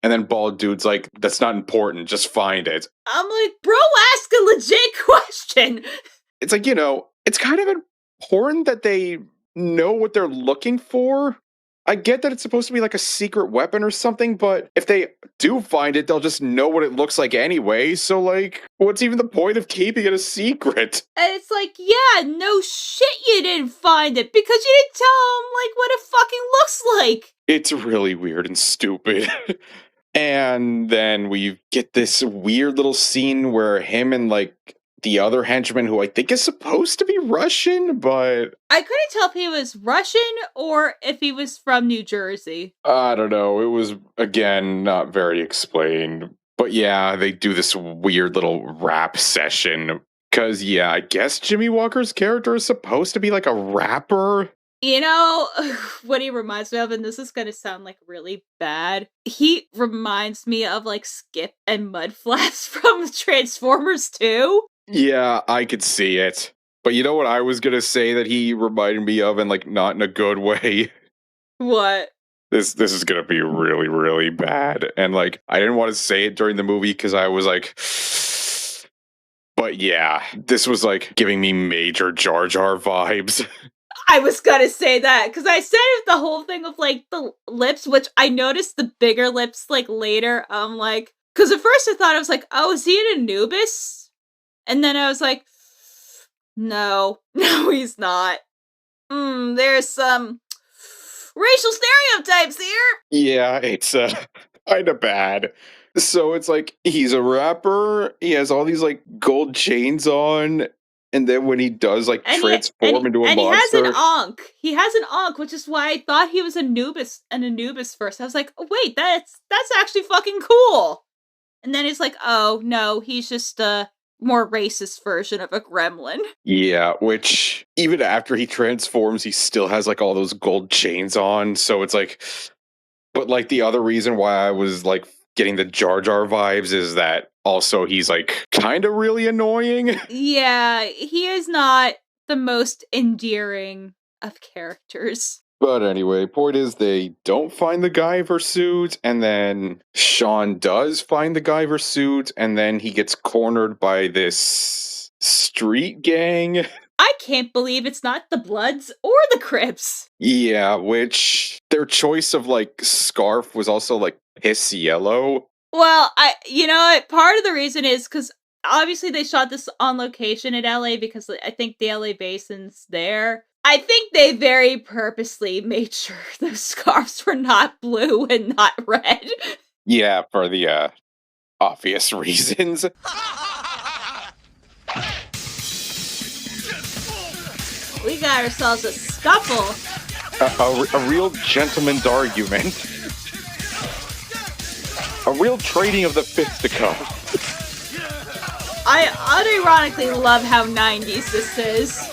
And then bald dude's that's not important, just find it. I'm like, bro, ask a legit question. It's it's kind of important that they know what they're looking for. I get that it's supposed to be a secret weapon or something, but if they do find it, they'll just know what it looks like anyway. So, what's even the point of keeping it a secret? And it's yeah, no shit you didn't find it because you didn't tell them, what it fucking looks like. It's really weird and stupid. And then we get this weird little scene where him and the other henchman, who I think is supposed to be Russian, but I couldn't tell if he was Russian or if he was from New Jersey. I don't know. It was, again, not very explained. But yeah, they do this weird little rap session. Because, yeah, I guess Jimmy Walker's character is supposed to be a rapper. You know, what he reminds me of, and this is going to sound really bad, he reminds me of Skip and Mudflaps from Transformers 2. Yeah, I could see it. But you know what I was going to say that he reminded me of, and not in a good way? What? This is going to be really, really bad. And I didn't want to say it during the movie because I was but yeah, this was giving me major Jar Jar vibes. I was gonna say that, because I said it the whole thing of, the lips, which I noticed the bigger lips, later. Because at first I thought I was oh, is he an Anubis? And then I was no, he's not. There's some racial stereotypes here. Yeah, it's kind of bad. So it's he's a rapper, he has all these gold chains on, and then when he does transform into a monster, he has an ankh. He has an ankh, which is why I thought he was an Anubis first. I was oh, wait, that's actually fucking cool. And then it's oh no, he's just a more racist version of a gremlin. Yeah, which even after he transforms, he still has all those gold chains on. So it's but the other reason why I was getting the Jar Jar vibes is that also he's kind of really annoying. Yeah, he is not the most endearing of characters. But anyway, point is they don't find the Guyver suit, and then Sean does find the Guyver suit, and then he gets cornered by this street gang. I can't believe it's not the Bloods or the Crips. Yeah, which their choice of scarf was also piss yellow. Well, part of the reason is because obviously they shot this on location in LA because I think the LA Basin's there. I think they very purposely made sure those scarves were not blue and not red. Yeah, for the obvious reasons. We got ourselves a scuffle. A real gentleman's argument. A real trading of the fisticuffs. I unironically love how 90s this is.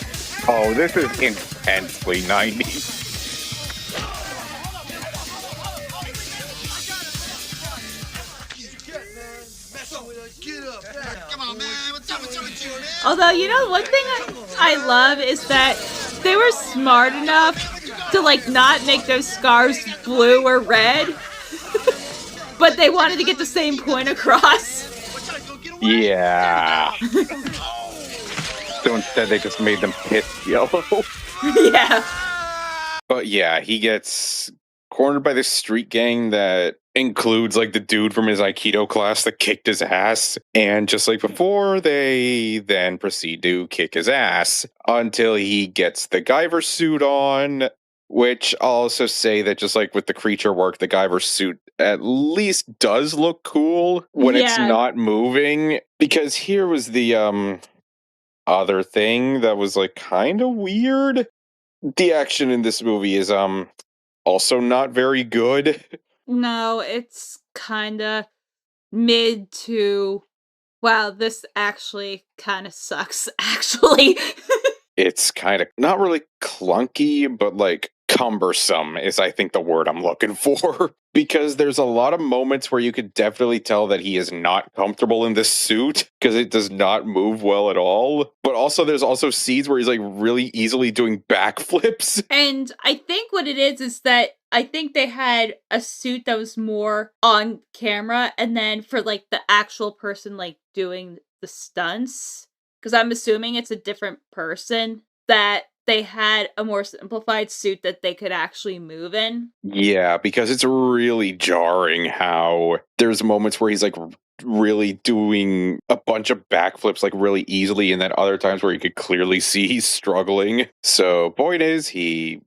Oh, this is intensely 90s. Although, one thing I love is that they were smart enough to, not make those scarves blue or red. But they wanted to get the same point across. Yeah. So instead they just made them piss yellow. Yeah. But yeah, he gets cornered by this street gang that includes the dude from his Aikido class that kicked his ass. And just like before, they then proceed to kick his ass until he gets the Guyver suit on, Which I'll also say that just like with the creature work, the Guyver suit at least does look cool when it's Yeah. not moving. Because here was the other thing that was like kind of weird. The action in this movie is also not very good. No, it's kinda mid to, wow, this actually kinda sucks, actually. It's kind of not really clunky, but like cumbersome is I think the word I'm looking for. Because there's a lot of moments where you could definitely tell that he is not comfortable in this suit because it does not move well at all. But also there's also scenes where he's like really easily doing backflips. And I think what it is that I think they had a suit that was more on camera, and then for like the actual person like doing the stunts, because I'm assuming it's a different person, that they had a more simplified suit that they could actually move in. Yeah, because it's really jarring how there's moments where he's like really doing a bunch of backflips like really easily, and then other times where you could clearly see he's struggling. So point is, he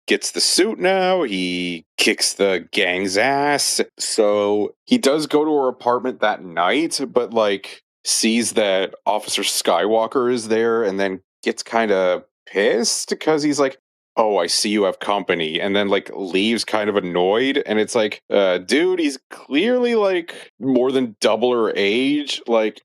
gets the suit now, he kicks the gang's ass. So he does go to her apartment that night, but like sees that Officer Skywalker is there and then gets kind of pissed because he's like, oh, I see you have company, and then like leaves kind of annoyed. And it's like, dude, he's clearly like more than double her age. Like,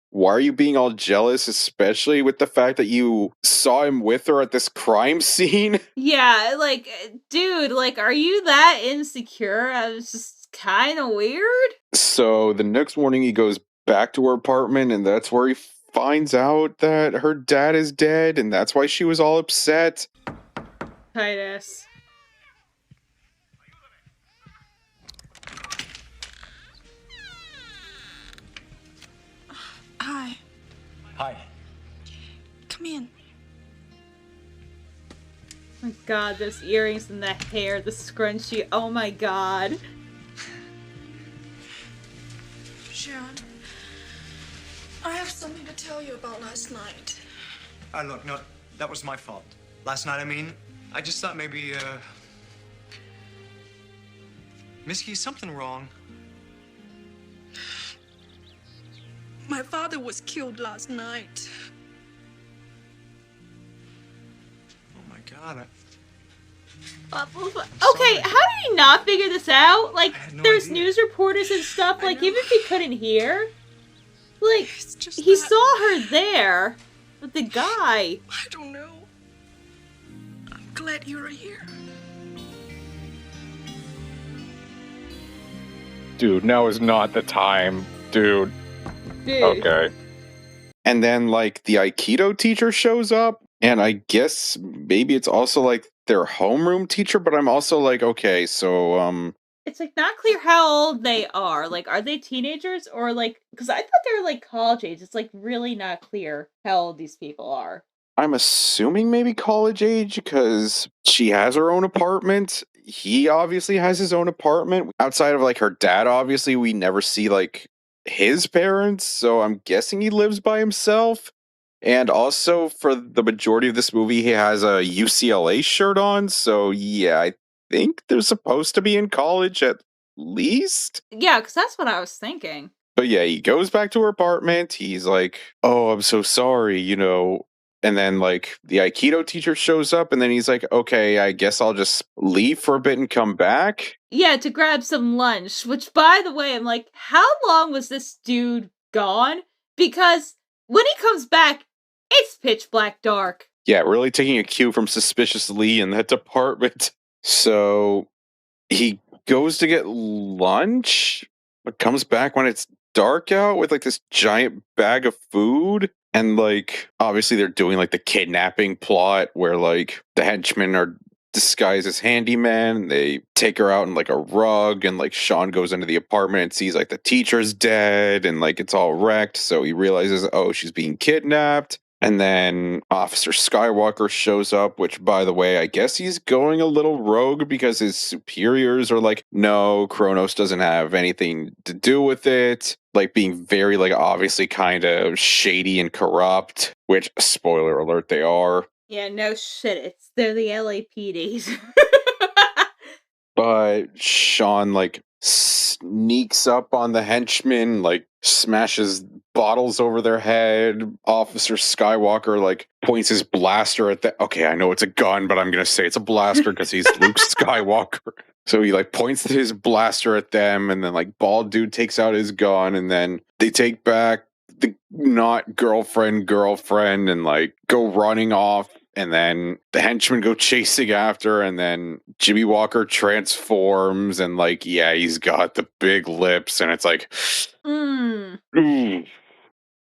why are you being all jealous, especially with the fact that you saw him with her at this crime scene? Yeah, like, dude, like, are you that insecure? I was just kind of weird. So the next morning he goes back to her apartment, and that's where he finds out that her dad is dead, and that's why she was all upset. Titus. Hi. Hi. Come in. Oh my god, those earrings and the hair, the scrunchie, oh my god. Sharon, I have something to tell you about last night. Look, no, that was my fault. Last night, I mean, I just thought maybe, Misky, is something wrong? My father was killed last night. Oh my God, Okay, how did he not figure this out? Like, no there's idea. news reporters and stuff, like, even if he couldn't hear, like, It's just he that- saw her there with the guy. I don't know. I'm glad you're here. Dude, now is not the time. Dude. Dude. Okay. And then, like, the Aikido teacher shows up, and I guess maybe it's also, like, their homeroom teacher, but I'm also like, okay, so, It's, like, not clear how old they are. Like, are they teenagers or, like, because I thought they were, like, college age. It's, like, really not clear how old these people are. I'm assuming maybe college age, because she has her own apartment. He obviously has his own apartment. Outside of, like, her dad, obviously, we never see, like, his parents, so I'm guessing he lives by himself. And also, for the majority of this movie, he has a UCLA shirt on, so yeah, I think they're supposed to be in college at least. Yeah, because that's what I was thinking. But yeah, he goes back to her apartment, he's like, oh, I'm so sorry, you know. And then, like, the Aikido teacher shows up, and then he's like, okay, I guess I'll just leave for a bit and come back. Yeah, to grab some lunch, which, by the way, I'm like, how long was this dude gone? Because when he comes back, it's pitch black dark. Yeah, really taking a cue from Suspicious Lee in that department. So he goes to get lunch, but comes back when it's dark out with like this giant bag of food. And like, obviously they're doing like the kidnapping plot where like the henchmen are disguised as handyman. They take her out in like a rug, and like Sean goes into the apartment and sees like the teacher's dead and like it's all wrecked. So he realizes, oh, she's being kidnapped. And then Officer Skywalker shows up, which, by the way, I guess he's going a little rogue because his superiors are like, no, Kronos doesn't have anything to do with it. Like, being very, like, obviously kind of shady and corrupt, which, spoiler alert, they are. Yeah, no shit. They're the LAPDs. But Sean, like, sneaks up on the henchmen, like, smashes bottles over their head. Officer Skywalker, like, points his blaster at the. Okay, I know it's a gun, but I'm gonna say it's a blaster because he's Luke Skywalker. So he, like, points his blaster at them, and then, like, bald dude takes out his gun, and then they take back the not girlfriend, and, like, go running off. And then the henchmen go chasing after, and then Jimmy Walker transforms, and like, yeah, he's got the big lips, and it's like, Mm.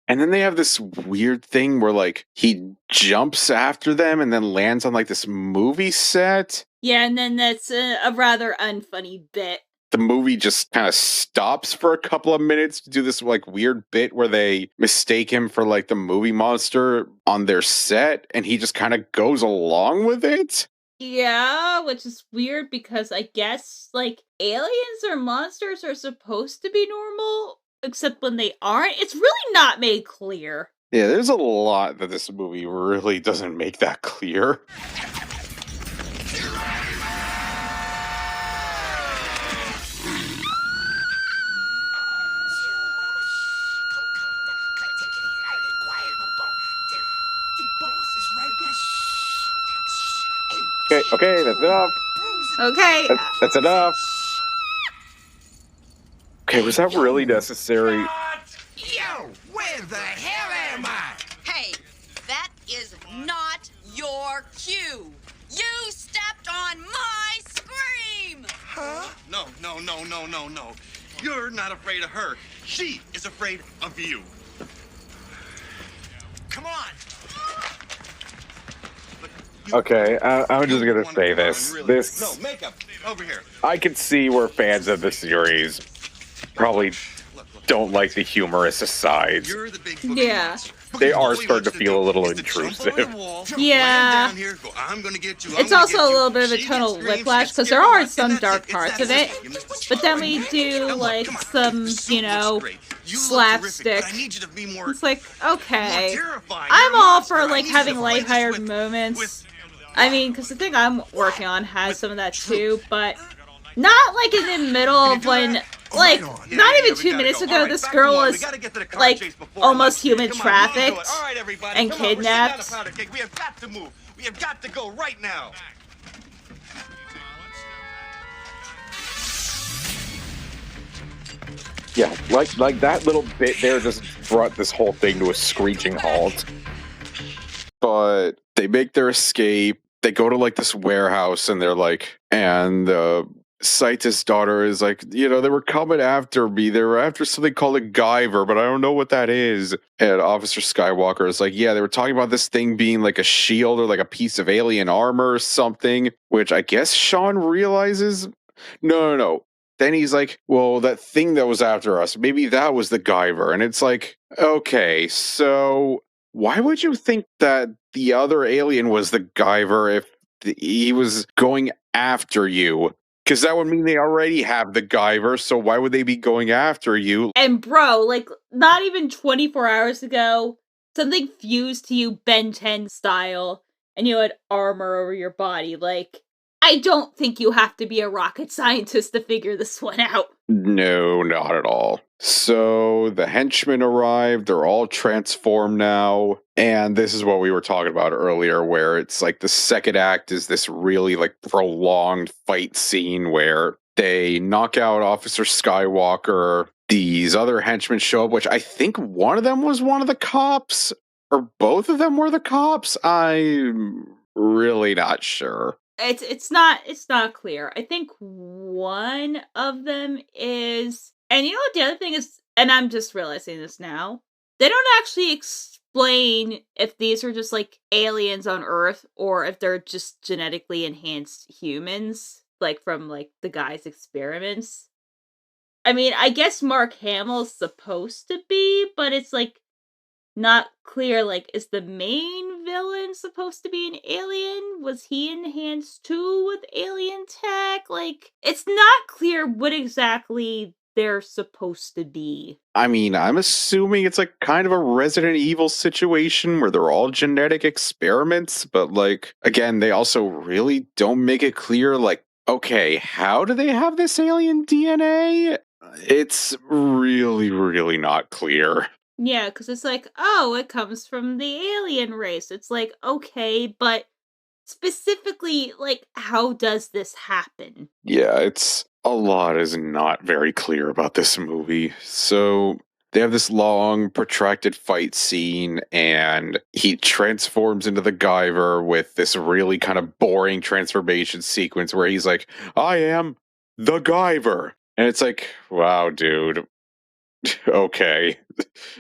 And then they have this weird thing where like he jumps after them and then lands on like this movie set. Yeah, and then that's a rather unfunny bit. The movie just kind of stops for a couple of minutes to do this like weird bit where they mistake him for like the movie monster on their set, and he just kind of goes along with it. Yeah, which is weird because I guess like aliens or monsters are supposed to be normal, except when they aren't. It's really not made clear. Yeah, there's a lot that this movie really doesn't make that clear. Okay, that's enough. Okay. That's enough. Okay, was that really necessary? Yo, where the hell am I? Hey, that is not your cue. You stepped on my scream! Huh? No. You're not afraid of her. She is afraid of you. Come on. Okay, I'm just gonna say this. No, makeup. Over here. I can see where fans of the series probably don't like the humorous asides. You're the big Yeah. They are starting to feel a little intrusive. Yeah. It's also a little bit of a tonal whiplash because there are some dark parts of it, but then we do like some, slapstick. It's like, okay, I'm all for like having lighthearted moments. I mean, because the thing I'm working on has some of that too, but not like in the middle of when, like, not even 2 minutes ago, this girl was like almost human trafficked and kidnapped. We have got to move. We have got to go right now. Yeah, like that little bit there just brought this whole thing to a screeching halt. But they make their escape. They go to like this warehouse, and they're like, and Saitis' daughter is like, they were coming after me. They were after something called a Guyver, but I don't know what that is. And Officer Skywalker is like, yeah, they were talking about this thing being like a shield or like a piece of alien armor or something, which I guess Sean realizes. No. Then he's like, well, that thing that was after us, maybe that was the Guyver. And it's like, okay, so why would you think that the other alien was the Guyver if he was going after you? Because that would mean they already have the Guyver, so why would they be going after you? And bro, like, not even 24 hours ago, something fused to you Ben 10 style, and you had armor over your body. Like, I don't think you have to be a rocket scientist to figure this one out. No, not at all. So the henchmen arrived, they're all transformed now, and this is what we were talking about earlier, where it's like the second act is this really like prolonged fight scene where they knock out Officer Skywalker. These other henchmen show up, which I think one of them was one of the cops, or both of them were the cops. I'm really not sure. It's not clear. I think one of them is, and you know what the other thing is, and I'm just realizing this now, they don't actually explain if these are just like aliens on Earth or if they're just genetically enhanced humans, like from like the guy's experiments. I mean, I guess Mark Hamill's supposed to be, but it's like not clear, like, is the main villain supposed to be an alien? Was he enhanced too with alien tech? Like, it's not clear what exactly they're supposed to be? I mean, I'm assuming it's like kind of a Resident Evil situation where they're all genetic experiments, but like, again, they also really don't make it clear, like, okay, how do they have this alien DNA? It's really, really not clear. Yeah, because it's like, oh, it comes from the alien race. It's like, okay, but specifically, like, how does this happen? Yeah, it's a lot is not very clear about this movie. So they have this long, protracted fight scene, and he transforms into the Guyver with this really kind of boring transformation sequence where he's like, I am the Guyver. And it's like, wow, dude. Okay.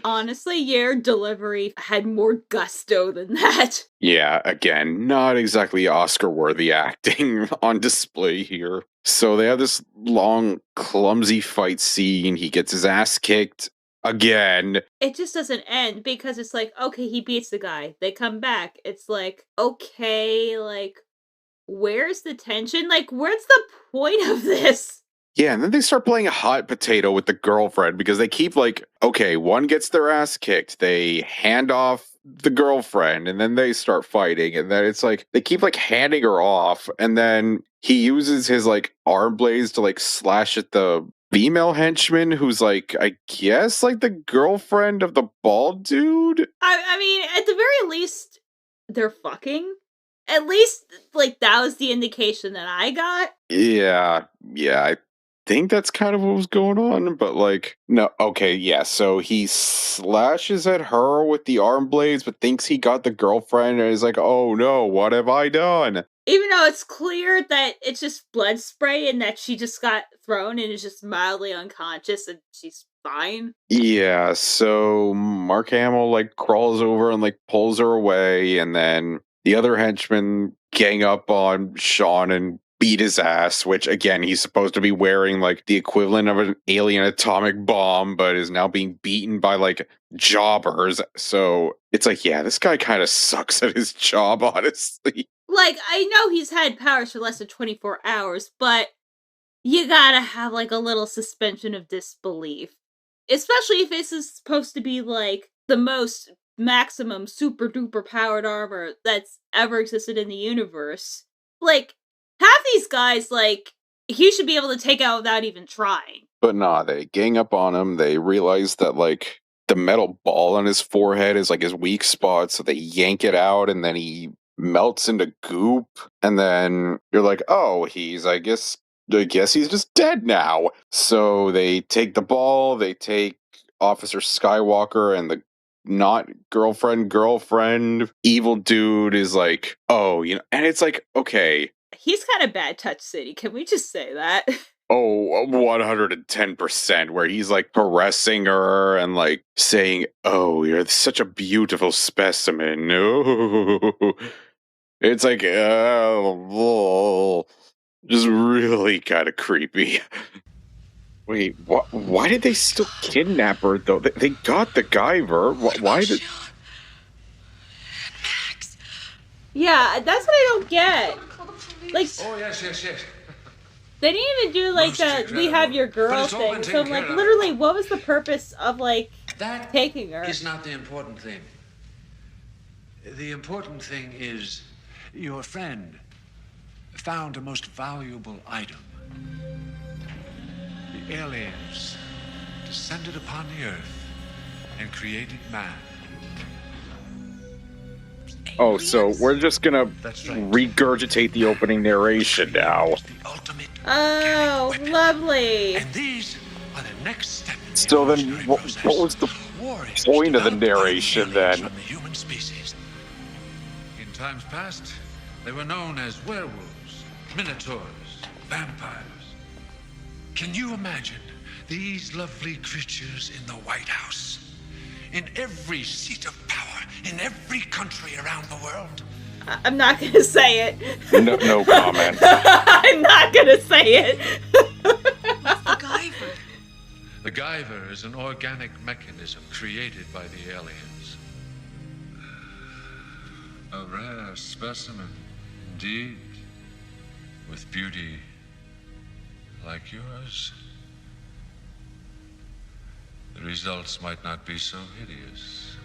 Honestly, your delivery had more gusto than that. Yeah, again, not exactly Oscar-worthy acting on display here. So they have this long, clumsy fight scene. He gets his ass kicked again. It just doesn't end because it's like, okay, he beats the guy. They come back. It's like, okay, like, where's the tension? Like, where's the point of this? Yeah, and then they start playing hot potato with the girlfriend because they keep like, okay, one gets their ass kicked, they hand off the girlfriend, and then they start fighting, and then it's like they keep like handing her off, and then he uses his like arm blades to like slash at the female henchman who's like, I guess like the girlfriend of the bald dude. I mean, at the very least, they're fucking. At least, like, that was the indication that I got. Yeah, I think that's kind of what was going on, but like, no, okay, yeah, so he slashes at her with the arm blades, but thinks he got the girlfriend, and is like, oh no, what have I done? Even though it's clear that it's just blood spray and that she just got thrown and is just mildly unconscious and she's fine. Yeah, so Mark Hamill like crawls over and like pulls her away, and then the other henchmen gang up on Sean and beat his ass, which again, he's supposed to be wearing like the equivalent of an alien atomic bomb, but is now being beaten by like jobbers. So it's like, yeah, this guy kind of sucks at his job, honestly. Like, I know he's had powers for less than 24 hours, but you gotta have like a little suspension of disbelief. Especially if this is supposed to be like the most maximum super duper powered armor that's ever existed in the universe. Like, half these guys, like, he should be able to take out without even trying. But nah, they gang up on him. They realize that, like, the metal ball on his forehead is, like, his weak spot, so they yank it out, and then he melts into goop. And then you're like, oh, I guess he's just dead now. So they take the ball, they take Officer Skywalker, and the not girlfriend evil dude is like, oh, and it's like, okay, he's kind of bad touch city. Can we just say that? Oh, 110%, where he's like caressing her and like saying, oh, you're such a beautiful specimen. No. It's like, just really kind of creepy. Wait, why did they still kidnap her, though? They got the Guyver. Why did... Yeah, that's what I don't get. Like, oh, yes. They didn't even do like we have your girl thing. So like, literally, what was the purpose of like taking her? Is not the important thing. The important thing is your friend found a most valuable item. The aliens descended upon the earth and created man. Oh, so we're just gonna regurgitate the opening narration now. Oh, lovely. And these are the next step. So then, what was the point of the narration then? The human species. In times past, they were known as werewolves, minotaurs, vampires. Can you imagine these lovely creatures in the White House? In every seat of power, in every country around the world? I'm not gonna say it. No comment. I'm not gonna say it. What's the Guyver? The Guyver is an organic mechanism created by the aliens. A rare specimen, indeed, with beauty like yours. The results might not be so hideous,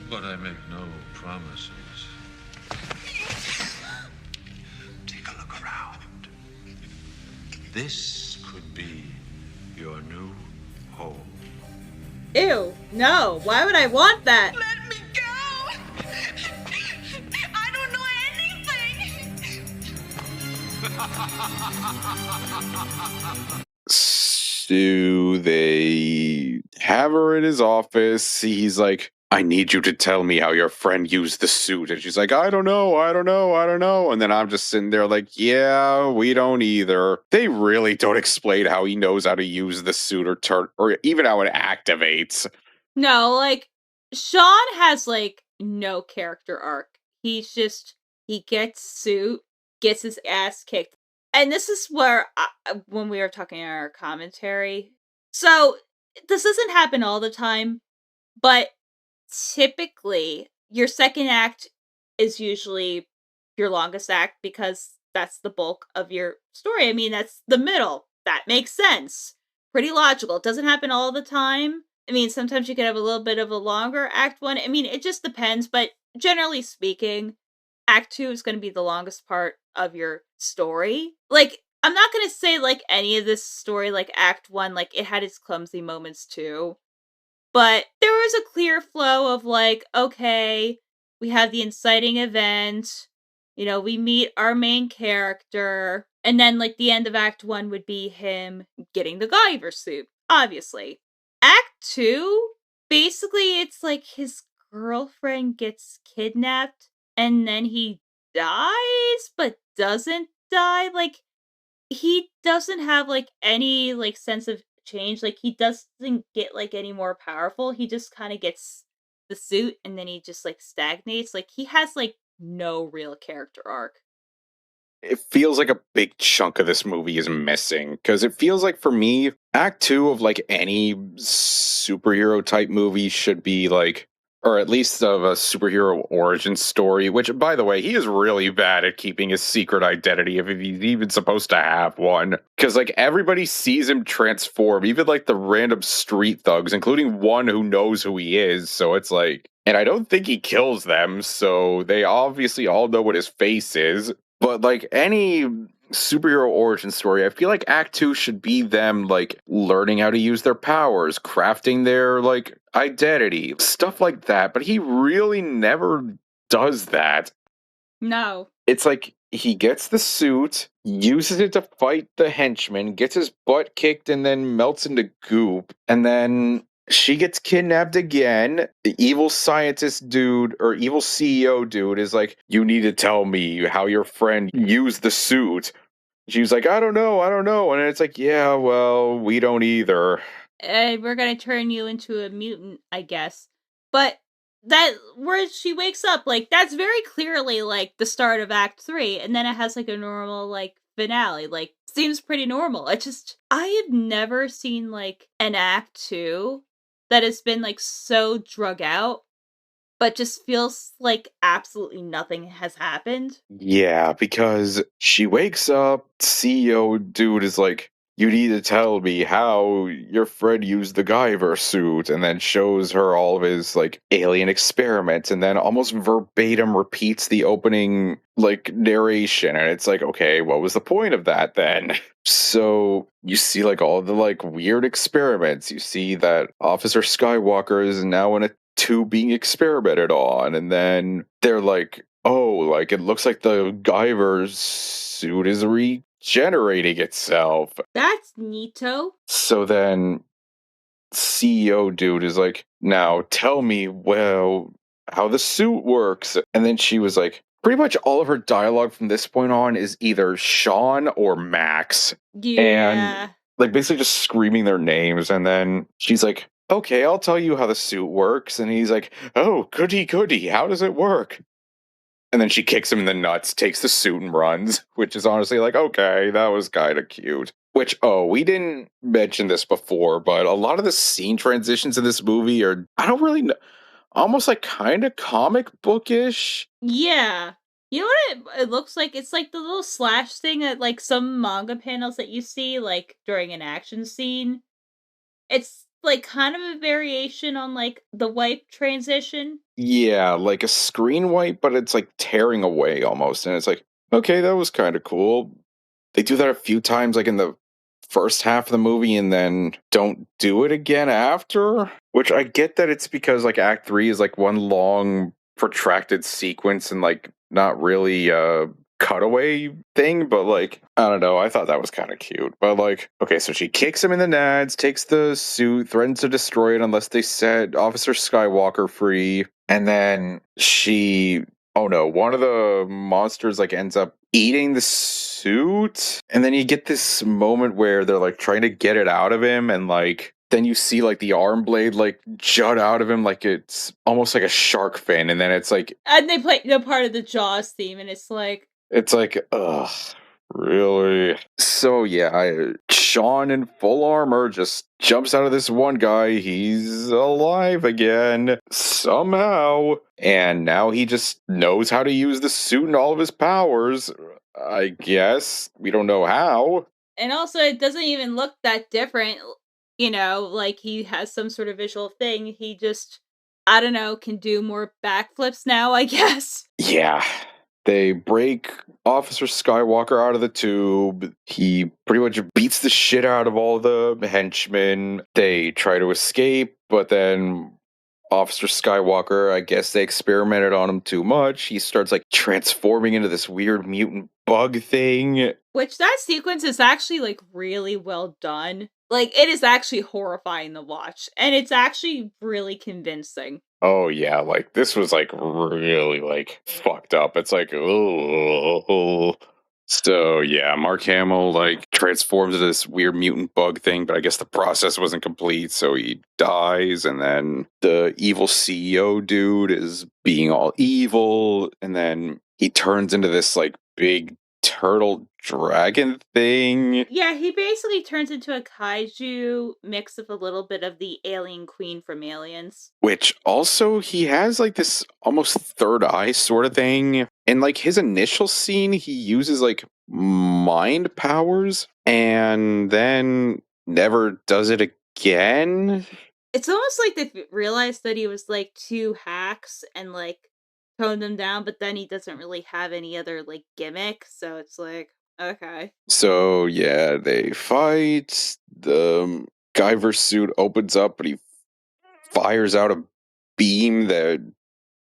but I make no promises. Take a look around. This could be your new home. Ew, no. Why would I want that? Let me go! I don't know anything! So they have her in his office. He's like, I need you to tell me how your friend used the suit. And she's like, I don't know. And then I'm just sitting there like, yeah, we don't either. They really don't explain how he knows how to use the suit or even how it activates. No, like, Sean has, like, no character arc. He's just, he gets suit, gets his ass kicked. And this is where, when we were talking in our commentary, so this doesn't happen all the time, but typically your second act is usually your longest act because that's the bulk of your story. I mean, that's the middle. That makes sense. Pretty logical. It doesn't happen all the time. I mean, sometimes you could have a little bit of a longer act one. I mean, it just depends, but generally speaking, act 2 is going to be the longest part of your story. Like, I'm not going to say, like, any of this story, like, act 1, like, it had its clumsy moments too. But there was a clear flow of, like, okay, we have the inciting event, we meet our main character, and then, like, the end of act 1 would be him getting the Guyver suit, obviously. Act 2, basically, it's like his girlfriend gets kidnapped, and then he dies, but doesn't die. Like, he doesn't have, like, any, like, sense of change. Like, he doesn't get, like, any more powerful. He just kind of gets the suit, and then he just, like, stagnates. Like, he has, like, no real character arc. It feels like a big chunk of this movie is missing because it feels like for me, act 2 of like any superhero type movie should be like, or at least of a superhero origin story, which by the way, he is really bad at keeping his secret identity if he's even supposed to have one. Because like everybody sees him transform, even like the random street thugs, including one who knows who he is. So it's like, and I don't think he kills them, so they obviously all know what his face is. But like any superhero origin story, I feel like Act 2 should be them like learning how to use their powers, crafting their like identity, stuff like that. But he really never does that. No. It's like he gets the suit, uses it to fight the henchman, gets his butt kicked, and then melts into goop. And then she gets kidnapped again. The evil scientist dude or evil CEO dude is like, you need to tell me how your friend used the suit. She was like, I don't know. And it's like, yeah, well, we don't either. We're gonna turn you into a mutant, I guess. But that, where she wakes up, like, that's very clearly, like, the start of Act 3. And then it has, like, a normal, like, finale. Like, seems pretty normal. I have never seen, like, an Act 2 that has been, like, so drug out, but just feels like absolutely nothing has happened. Yeah, because she wakes up, CEO dude is like, you need to tell me how your friend used the Guyver suit, and then shows her all of his, like, alien experiments, and then almost verbatim repeats the opening, like, narration, and it's like, okay, what was the point of that then? So, you see, like, all the, like, weird experiments. You see that Officer Skywalker is now in a tube being experimented on, and then they're like, oh, like, it looks like the Guyver's suit is regenerating itself. That's neato. So then CEO dude is like, now tell me, well, how the suit works. And then she was like, pretty much all of her dialogue from this point on is either Sean or Max. Yeah. And like basically just screaming their names. And then she's like, okay, I'll tell you how the suit works. And he's like, oh, goody, how does it work? And then she kicks him in the nuts, takes the suit and runs, which is honestly like, okay, that was kind of cute. Which, we didn't mention this before, but a lot of the scene transitions in this movie are, I don't really know, almost like kind of comic bookish. Yeah. You know what it looks like? It's like the little slash thing at, like, some manga panels that you see, like, during an action scene. It's like kind of a variation on like the wipe transition. Yeah, like a screen wipe, but it's like tearing away almost. And it's like, okay, that was kind of cool. They do that a few times, like in the first half of the movie, and then don't do it again after. Which I get that it's because like Act 3 is like one long protracted sequence and like not really cutaway thing, but like I don't know, I thought that was kind of cute. But like, okay, so she kicks him in the nads, takes the suit, threatens to destroy it unless they set Officer Skywalker free, and then she, oh no, one of the monsters like ends up eating the suit, and then you get this moment where they're like trying to get it out of him, and like then you see like the arm blade like jut out of him like it's almost like a shark fin, and then it's like, and they play the part of the Jaws theme, and it's like, ugh, really? So yeah, Sean in full armor just jumps out of this one guy. He's alive again somehow, and now he just knows how to use the suit and all of his powers. I guess we don't know how. And also, it doesn't even look that different. You know, like he has some sort of visual thing. He just, I don't know, can do more backflips now, I guess. Yeah. They break Officer Skywalker out of the tube. He pretty much beats the shit out of all the henchmen. They try to escape, but then Officer Skywalker, I guess they experimented on him too much. He starts like transforming into this weird mutant bug thing. Which that sequence is actually like really well done. Like it is actually horrifying to watch, and it's actually really convincing. Oh yeah, like this was like really like fucked up. It's like, oh. So yeah, Mark Hamill like transforms into this weird mutant bug thing, but I guess the process wasn't complete, so he dies, and then the evil CEO dude is being all evil, and then he turns into this like big turtle dragon thing. Yeah, he basically turns into a kaiju mix of a little bit of the alien queen from Aliens. Which also, he has like this almost third eye sort of thing. In like his initial scene, he uses like mind powers and then never does it again. It's almost like they realized that he was like two hacks and like toned them down, but then he doesn't really have any other like gimmick, so it's like, okay. So yeah, they fight. The Guyver suit opens up, but he fires out a beam that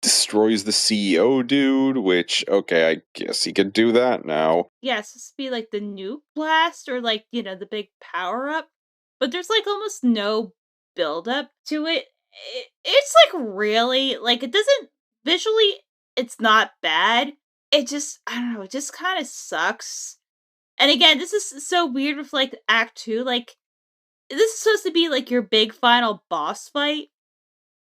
destroys the CEO dude, which, okay, I guess he could do that now. Yeah, it's supposed to be like the nuke blast or like, you know, the big power up, but there's like almost no build up to it. It's like really, like it doesn't, visually, it's not bad. It just, I don't know, it just kind of sucks. And again, this is so weird with like Act 2, like, this is supposed to be like your big final boss fight,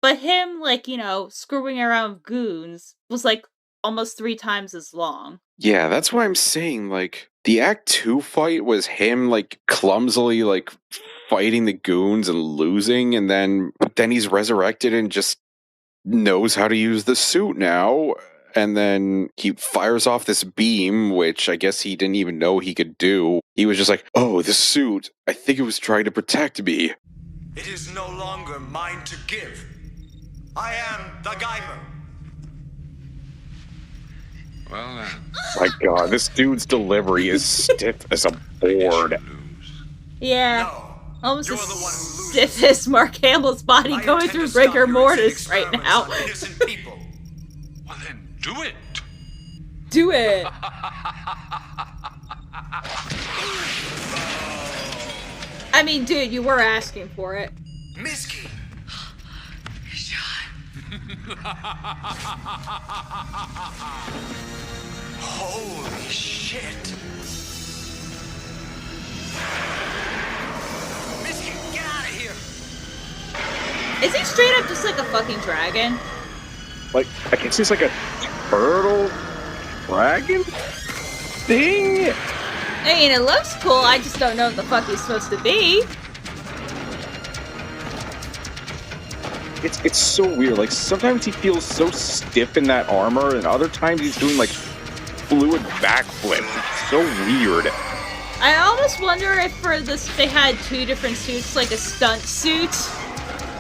but him, like, you know, screwing around with goons was like almost 3 times as long. Yeah, that's what I'm saying. Like, the Act 2 fight was him, like, clumsily, like, fighting the goons and losing, and then he's resurrected and just knows how to use the suit now. And then he fires off this beam, which I guess he didn't even know he could do. He was just like, oh, the suit. I think it was trying to protect me. It is no longer mine to give. I am the Guyver. Well then. My God, this dude's delivery is stiff as a board. Yeah. No, almost as stiff as Mark Hamill's body going through rigor mortis right now. Well then, do it. Do it. I mean, dude, you were asking for it. Misky. Holy shit. Misky, get out of here. Is he straight up just like a fucking dragon? Like, I guess he's like a turtle dragon thing? I mean, it looks cool, I just don't know what the fuck he's supposed to be. It's so weird. Like, sometimes he feels so stiff in that armor, and other times he's doing, like, fluid backflips. It's so weird. I almost wonder if for this they had 2 different suits, like a stunt suit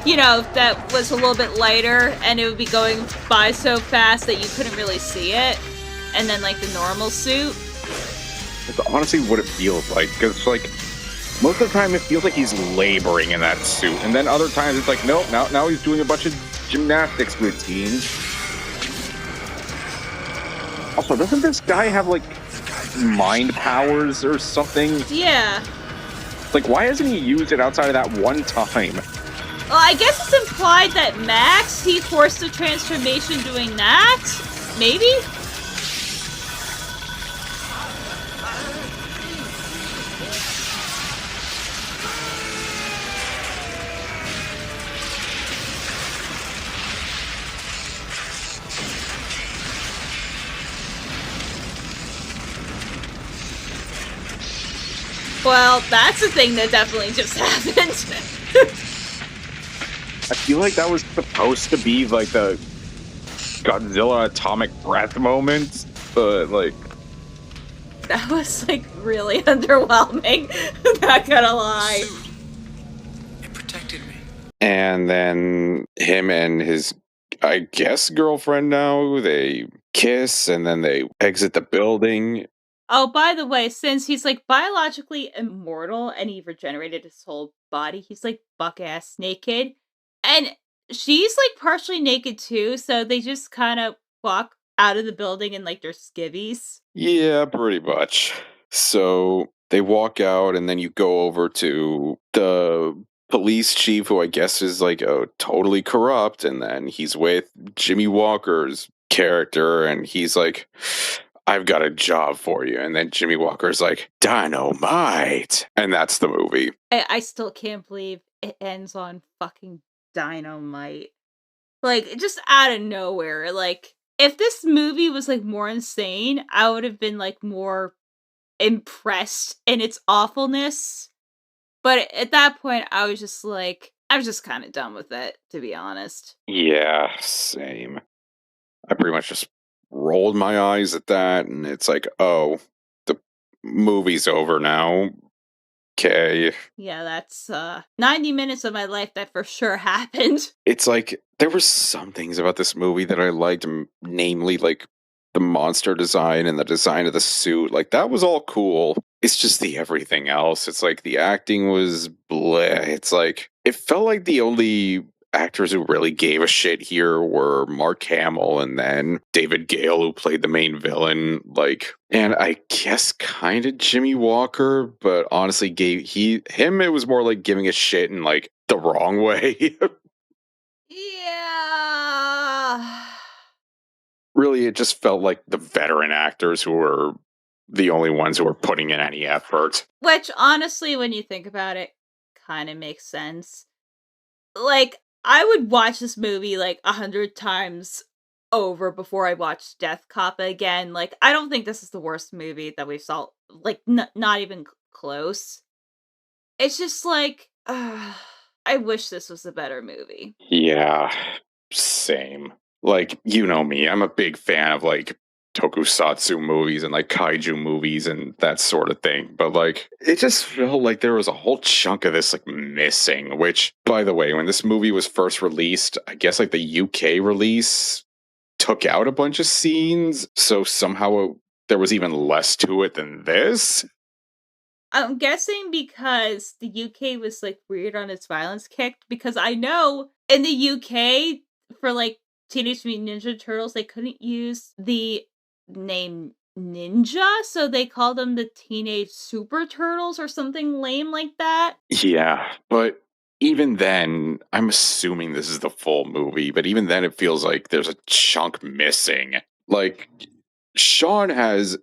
that was a little bit lighter and it would be going by so fast that you couldn't really see it. And then, like, the normal suit. It's honestly what it feels like. Because, like, most of the time it feels like he's laboring in that suit. And then other times it's like, nope, now he's doing a bunch of gymnastics routines. Also, doesn't this guy have, like, mind powers or something? Yeah. Like, why hasn't he used it outside of that one time? Well, I guess it's implied that Max, he forced the transformation doing that? Maybe? Well, that's a thing that definitely just happened. I feel like that was supposed to be, like, the Godzilla atomic breath moment, but, like... That was, like, really underwhelming. Not gonna lie. It protected me. And then him and his, I guess, girlfriend now, they kiss, and then they exit the building. Oh, by the way, since he's, like, biologically immortal and he regenerated his whole body, he's, like, buck-ass naked. And she's, like, partially naked, too, so they just kind of walk out of the building in, like, their skivvies. Yeah, pretty much. So they walk out, and then you go over to the police chief, who I guess is, like, totally corrupt, and then he's with Jimmy Walker's character, and he's like... I've got a job for you. And then Jimmy Walker's like, dynamite. And that's the movie. I still can't believe it ends on fucking dynamite. Like, just out of nowhere. Like, if this movie was, like, more insane, I would have been, like, more impressed in its awfulness. But at that point, I was just like, I was just kind of done with it, to be honest. Yeah, same. I pretty much just rolled my eyes at that, and it's like, oh, the movie's over now. Okay. Yeah, that's 90 minutes of my life that for sure happened. It's like, there were some things about this movie that I liked, namely, like, the monster design and the design of the suit. Like, that was all cool. It's just the everything else. It's like, the acting was bleh. It's like, it felt like the only actors who really gave a shit here were Mark Hamill and then David Gale, who played the main villain, like, and I guess kind of Jimmy Walker, but honestly it was more like giving a shit in, like, the wrong way. Yeah. Really, it just felt like the veteran actors who were the only ones who were putting in any effort. Which, honestly, when you think about it, kind of makes sense. Like, I would watch this movie, like, 100 times over before I watched Death Cop again. Like, I don't think this is the worst movie that we saw. Like, not even close. It's just like, I wish this was a better movie. Yeah, same. Like, you know me, I'm a big fan of, like, tokusatsu movies and, like, kaiju movies and that sort of thing. But, like, it just felt like there was a whole chunk of this, like, missing. Which, by the way, when this movie was first released, I guess, like, the UK release took out a bunch of scenes. So somehow there was even less to it than this. I'm guessing because the UK was, like, weird on its violence kicked. Because I know in the UK, for, like, Teenage Mutant Ninja Turtles, they couldn't use the name Ninja, so they called them the Teenage Super Turtles or something lame like that. Yeah, but even then, I'm assuming this is the full movie, but even then it feels like there's a chunk missing. Like, Sean has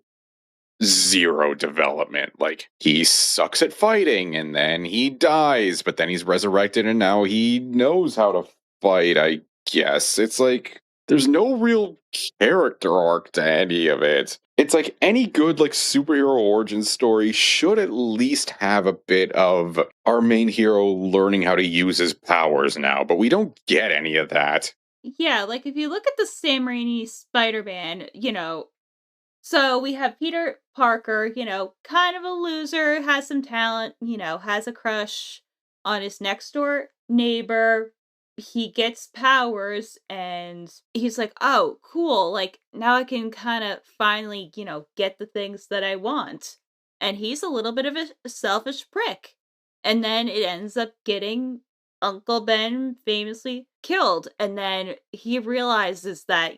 zero development. Like, he sucks at fighting, and then he dies, but then he's resurrected, and now he knows how to fight, I guess. It's like, there's no real character arc to any of it. It's like any good, like, superhero origin story should at least have a bit of our main hero learning how to use his powers now, but we don't get any of that. Yeah, like, if you look at the Sam Raimi Spider-Man, so we have Peter Parker, kind of a loser, has some talent, has a crush on his next door neighbor, he gets powers and he's like, oh, cool. Like, now I can kind of finally, get the things that I want. And he's a little bit of a selfish prick. And then it ends up getting Uncle Ben famously killed. And then he realizes that,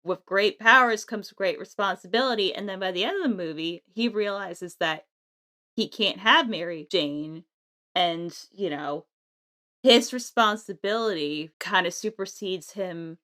with great powers comes great responsibility. And then by the end of the movie, he realizes that he can't have Mary Jane. And, his responsibility kind of supersedes him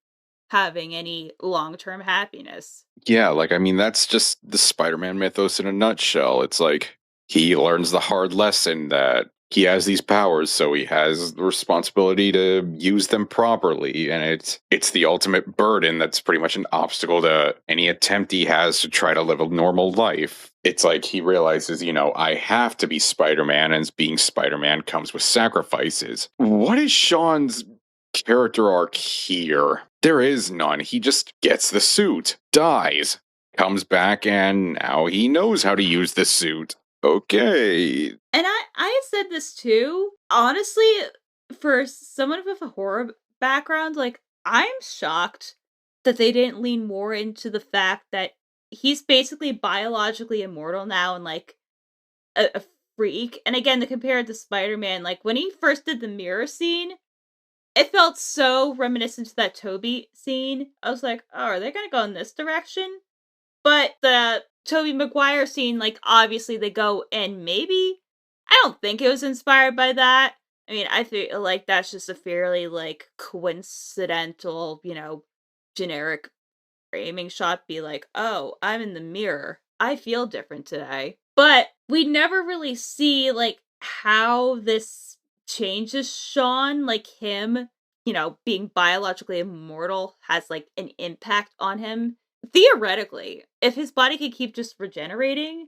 having any long-term happiness. Yeah, like, I mean, that's just the Spider-Man mythos in a nutshell. It's like he learns the hard lesson that he has these powers, so he has the responsibility to use them properly, and it's the ultimate burden that's pretty much an obstacle to any attempt he has to try to live a normal life. It's like he realizes, I have to be Spider-Man, and being Spider-Man comes with sacrifices. What is Sean's character arc here? There is none. He just gets the suit, dies, comes back, and now he knows how to use the suit. Okay. And I said this too. Honestly, for someone with a horror background, like, I'm shocked that they didn't lean more into the fact that he's basically biologically immortal now and, like, a freak. And again, to compare it to Spider-Man, like, when he first did the mirror scene, it felt so reminiscent to that Toby scene. I was like, oh, are they gonna go in this direction? But the Tobey Maguire scene, like, obviously they go in maybe. I don't think it was inspired by that. I mean, I feel like that's just a fairly, like, coincidental, generic framing shot. Be like, oh, I'm in the mirror. I feel different today. But we never really see, like, how this changes Sean, like, him, being biologically immortal has, like, an impact on him. Theoretically, if his body could keep just regenerating,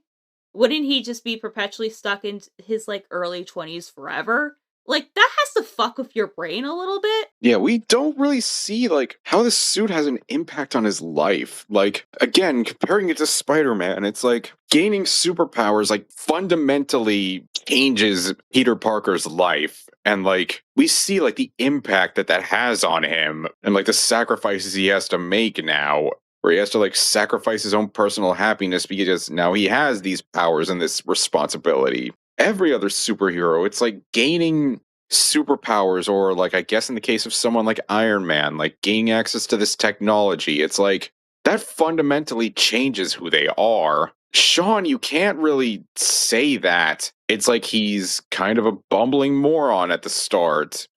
wouldn't he just be perpetually stuck in his, like, early 20s forever? Like, that has to fuck with your brain a little bit. Yeah, we don't really see, like, how the suit has an impact on his life. Like, again, comparing it to Spider-Man, it's like gaining superpowers, like, fundamentally changes Peter Parker's life. And, like, we see, like, the impact that has on him and, like, the sacrifices he has to make now, where he has to, like, sacrifice his own personal happiness because now he has these powers and this responsibility. Every other superhero, it's like gaining superpowers, or, like, I guess in the case of someone like Iron Man, like gaining access to this technology. It's like that fundamentally changes who they are. Sean, you can't really say that. It's like he's kind of a bumbling moron at the start.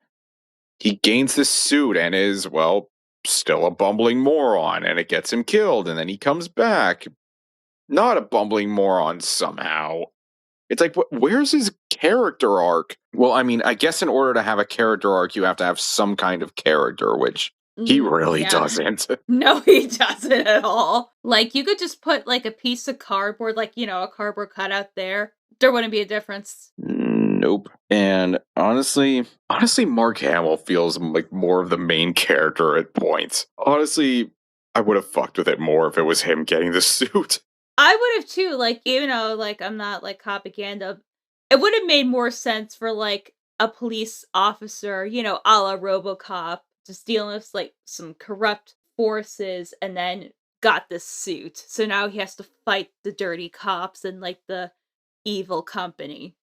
He gains this suit and is, well, still a bumbling moron, and it gets him killed, and then he comes back. Not a bumbling moron somehow. It's like, where's his character arc? Well, I mean, I guess in order to have a character arc, you have to have some kind of character, which he really doesn't. No, he doesn't at all. Like, you could just put, like, a piece of cardboard, like, a cardboard cutout there. There wouldn't be a difference. Nope. And honestly, Mark Hamill feels like more of the main character at points. Honestly, I would have fucked with it more if it was him getting the suit. I would have too, like, even though, like, I'm not, like, propaganda, it would have made more sense for, like, a police officer, a la RoboCop, just dealing with, like, some corrupt forces, and then got this suit. So now he has to fight the dirty cops and, like, the evil company.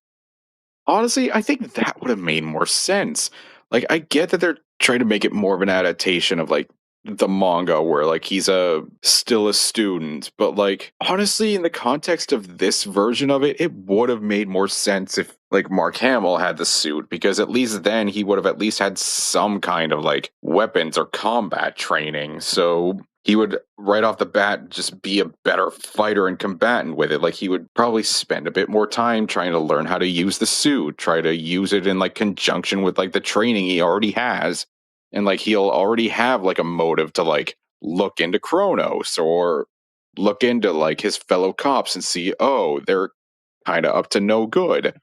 Honestly, I think that would have made more sense. Like, I get that they're trying to make it more of an adaptation of, like, the manga where, like, he's still a student, but, like, honestly, in the context of this version of it, it would have made more sense if, like, Mark Hamill had the suit, because at least then he would have at least had some kind of, like, weapons or combat training, so he would right off the bat just be a better fighter and combatant with it. Like, he would probably spend a bit more time trying to learn how to use the suit, try to use it in, like, conjunction with, like, the training he already has. And, like, he'll already have, like, a motive to, like, look into Kronos or look into, like, his fellow cops and see, oh, they're kind of up to no good.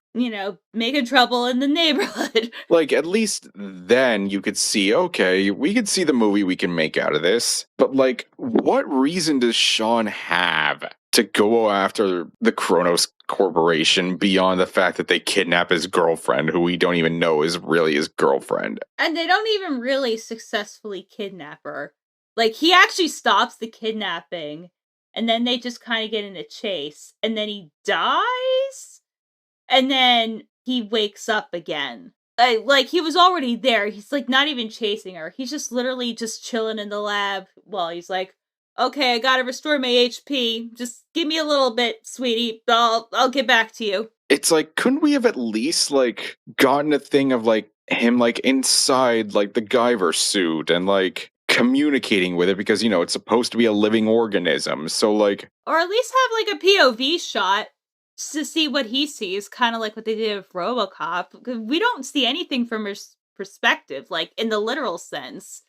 Making trouble in the neighborhood. Like, at least then you could see, okay, we could see the movie we can make out of this. But, like, what reason does Sean have to go after the Kronos Corporation beyond the fact that they kidnap his girlfriend, who we don't even know is really his girlfriend. And they don't even really successfully kidnap her. Like, he actually stops the kidnapping, and then they just kind of get in a chase, and then he dies, and then he wakes up again. Like, he was already there. He's, like, not even chasing her. He's just literally just chilling in the lab while he's like, okay, I gotta restore my HP. Just give me a little bit, sweetie. I'll get back to you. It's like, couldn't we have at least, like, gotten a thing of, like, him, like, inside, like, the Guyver suit and, like, communicating with it because, you know, it's supposed to be a living organism. So, like... Or at least have, like, a POV shot to see what he sees, kind of like what they did with RoboCop. We don't see anything from his perspective, like, in the literal sense.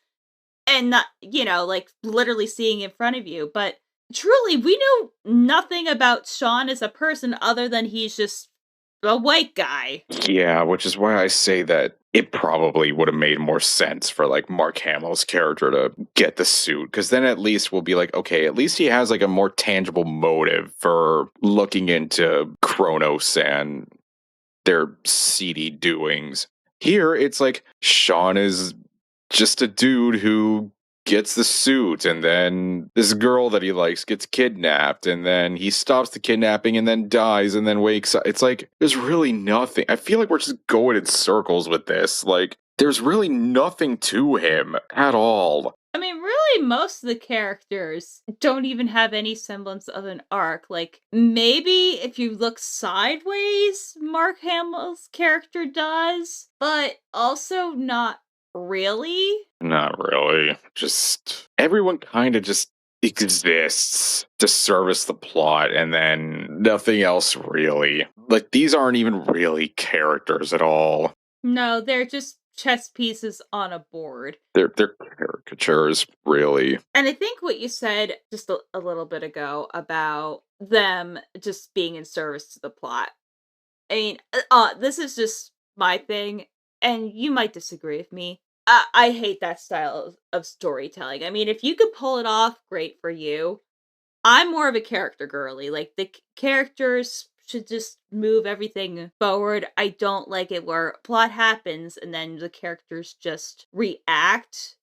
And not, you know, like, literally seeing in front of you. But truly, we know nothing about Sean as a person other than he's just a white guy. Yeah, which is why I say that it probably would have made more sense for, like, Mark Hamill's character to get the suit. Because then at least we'll be like, okay, at least he has, like, a more tangible motive for looking into Kronos and their seedy doings. Here, it's like, Sean is just a dude who gets the suit, and then this girl that he likes gets kidnapped, and then he stops the kidnapping and then dies and then wakes up. It's like, there's really nothing. I feel like we're just going in circles with this. Like, there's really nothing to him at all. I mean, really, most of the characters don't even have any semblance of an arc. Like, maybe if you look sideways, Mark Hamill's character does, but also not really. Not really. Just everyone kind of just exists to service the plot, and then nothing else really. Like, these aren't even really characters at all. No, they're just chess pieces on a board. They're caricatures, really. And I think what you said just a little bit ago about them just being in service to the plot. I mean, this is just my thing, and you might disagree with me. I hate that style of storytelling. I mean, if you could pull it off, great for you. I'm more of a character girly. Like, the characters should just move everything forward. I don't like it where plot happens and then the characters just react.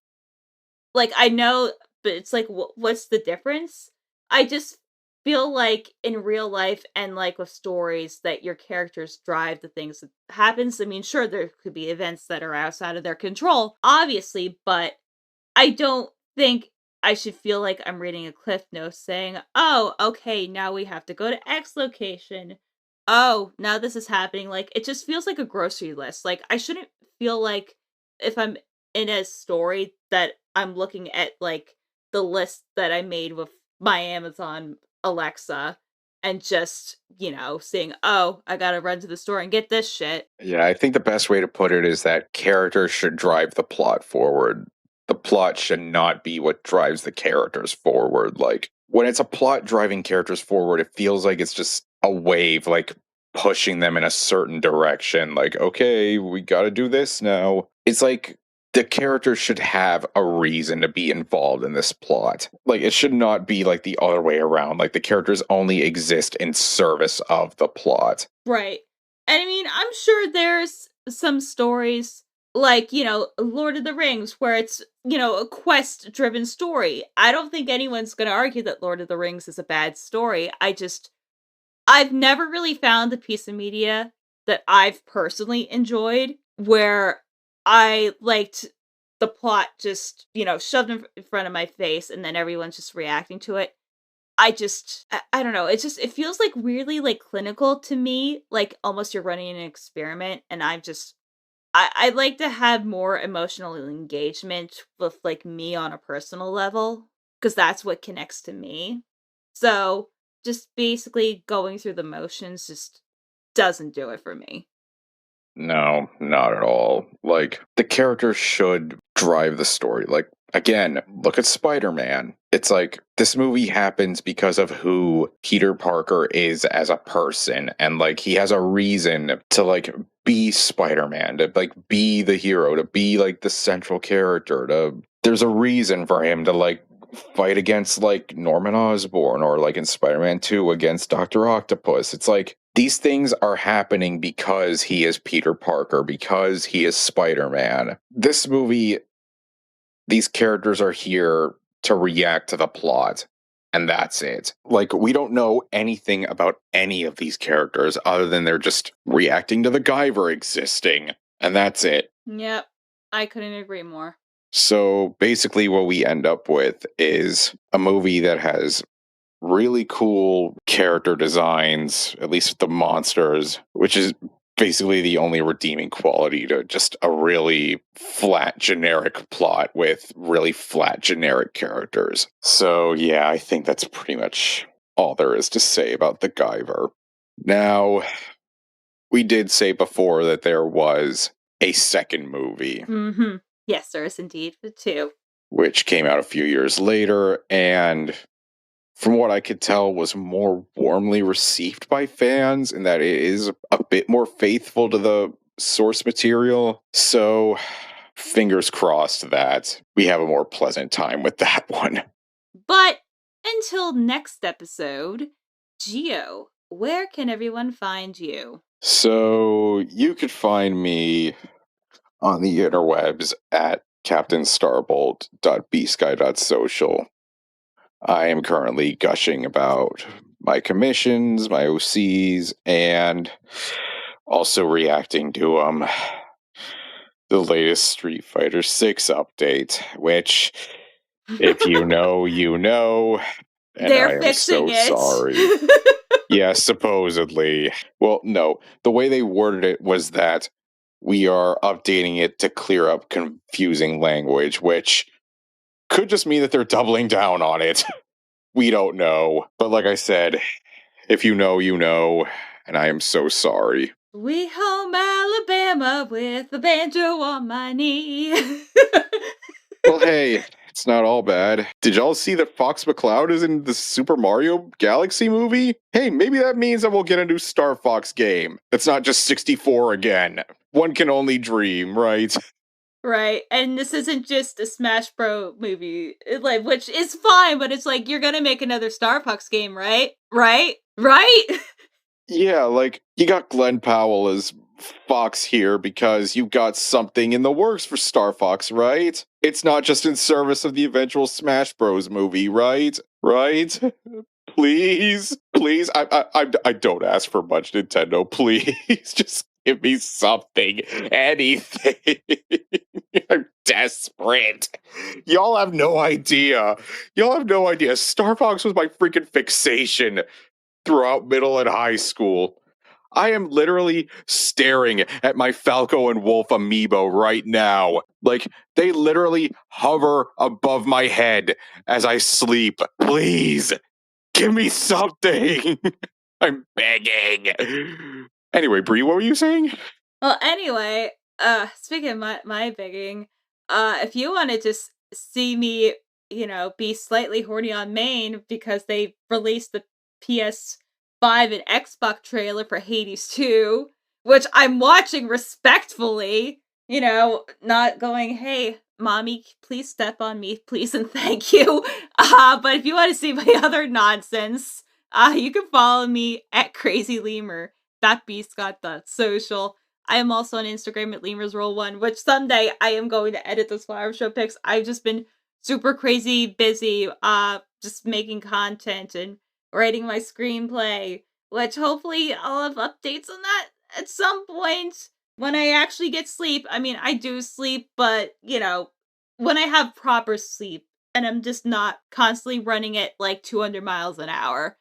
Like, I know, but it's like, what's the difference? I just feel like in real life and like with stories that your characters drive the things that happens. I mean, sure, there could be events that are outside of their control, obviously, but I don't think I should feel like I'm reading a cliff note saying, oh, okay, now we have to go to X location. Oh, now this is happening. Like, it just feels like a grocery list. Like, I shouldn't feel like if I'm in a story that I'm looking at, like, the list that I made with my Amazon Alexa and just, you know, saying, oh, I gotta run to the store and get this shit. Yeah, I think the best way to put it is that characters should drive the plot forward. The plot should not be what drives the characters forward. Like, when it's a plot driving characters forward, it feels like it's just a wave, like, pushing them in a certain direction. Like, okay, we gotta do this now. It's like, the characters should have a reason to be involved in this plot. Like, it should not be like the other way around. Like, the characters only exist in service of the plot. Right. And I mean, I'm sure there's some stories like, you know, Lord of the Rings, where it's, you know, a quest-driven story. I don't think anyone's going to argue that Lord of the Rings is a bad story. I've never really found a piece of media that I've personally enjoyed where I liked the plot just, you know, shoved in front of my face and then everyone's just reacting to it. I don't know. It feels like weirdly like clinical to me, like almost you're running an experiment, and I'd like to have more emotional engagement with like me on a personal level, because that's what connects to me. So just basically going through the motions just doesn't do it for me. No, not at all. Like, the characters should drive the story. Like, again, look at Spider-Man. It's like, this movie happens because of who Peter Parker is as a person. And, like, he has a reason to, like, be Spider-Man, to, like, be the hero, to be, like, the central character. There's a reason for him to, like, fight against, like, Norman Osborn, or, like, in Spider-Man 2 against Dr. Octopus. It's like, these things are happening because he is Peter Parker, because he is Spider-Man. This movie, these characters are here to react to the plot, and that's it. Like, we don't know anything about any of these characters other than they're just reacting to the Guyver existing, and that's it. Yep, I couldn't agree more. So basically what we end up with is a movie that has really cool character designs, at least with the monsters, which is basically the only redeeming quality to just a really flat generic plot with really flat generic characters. So yeah, I think that's pretty much all there is to say about the Guyver. Now, we did say before that there was a second movie. Mm-hmm. Yes, there is indeed, the 2. Which came out a few years later, and from what I could tell was more warmly received by fans, in that it is a bit more faithful to the source material. So, fingers crossed that we have a more pleasant time with that one. But until next episode, Gio, where can everyone find you? So, you could find me on the interwebs at captainstarbolt.bsky.social. I am currently gushing about my commissions, my OCs, and also reacting to the latest Street Fighter 6 update, which, if you know, you know, and They're I am fixing so it. sorry. Yeah, supposedly. Well, no, the way they worded it was that we are updating it to clear up confusing language, which could just mean that they're doubling down on it. We don't know. But like I said, if you know, you know, and I am so sorry. We home Alabama with the banjo on my knee. Well, hey, it's not all bad. Did y'all see that Fox McCloud is in the Super Mario Galaxy movie? Hey, maybe that means that we'll get a new Star Fox game. It's not just 64 again. One can only dream, right? Right, and this isn't just a Smash Bros. Movie, like, which is fine, but it's like, you're gonna make another Star Fox game, right? Right? Yeah, like, you got Glenn Powell as Fox here because you got something in the works for Star Fox, right? It's not just in service of the eventual Smash Bros. Movie, right? Right? Please? Please? I don't ask for much, Nintendo. Please, just give me something. Anything. I'm desperate. Y'all have no idea. Star Fox was my freaking fixation throughout middle and high school. I am literally staring at my Falco and Wolf amiibo right now. Like, they literally hover above my head as I sleep. Please, give me something. I'm begging. Anyway, Bri, what were you saying? Well, anyway, speaking of my begging, if you want to just see me, be slightly horny on main because they released the PS5 and Xbox trailer for Hades 2, which I'm watching respectfully, not going, hey, mommy, please step on me, please and thank you. But if you want to see my other nonsense, you can follow me at crazylemur.bscott.social. I am also on Instagram at lemurs1, which someday I am going to edit those flower show pics. I've just been super crazy busy, just making content and writing my screenplay, which hopefully I'll have updates on that at some point when I actually get sleep. I mean, I do sleep, but, when I have proper sleep and I'm just not constantly running at like 200 miles an hour.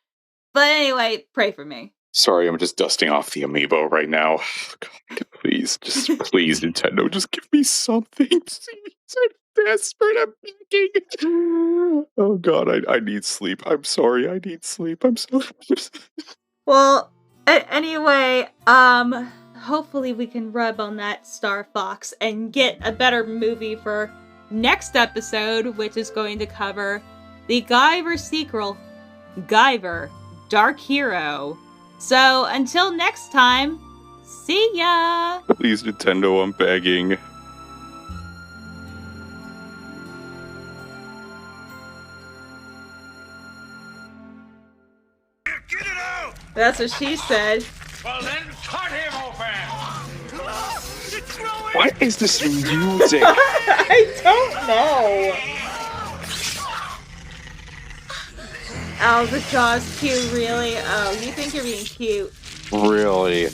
But anyway, pray for me. Sorry, I'm just dusting off the amiibo right now. God, please, Nintendo, just give me something. Please, I'm desperate. I'm begging. Oh God, I need sleep. I'm sorry, I need sleep. I'm so. Well, anyway, hopefully we can rub on that Star Fox and get a better movie for next episode, which is going to cover the Guyver sequel, Guyver, Dark Hero. So, until next time, see ya! Please, Nintendo, I'm begging. That's what she said. Well then, cut him open! What is this music? I don't know. Oh, the jaw's cute, really? Oh, you think you're being cute. Really?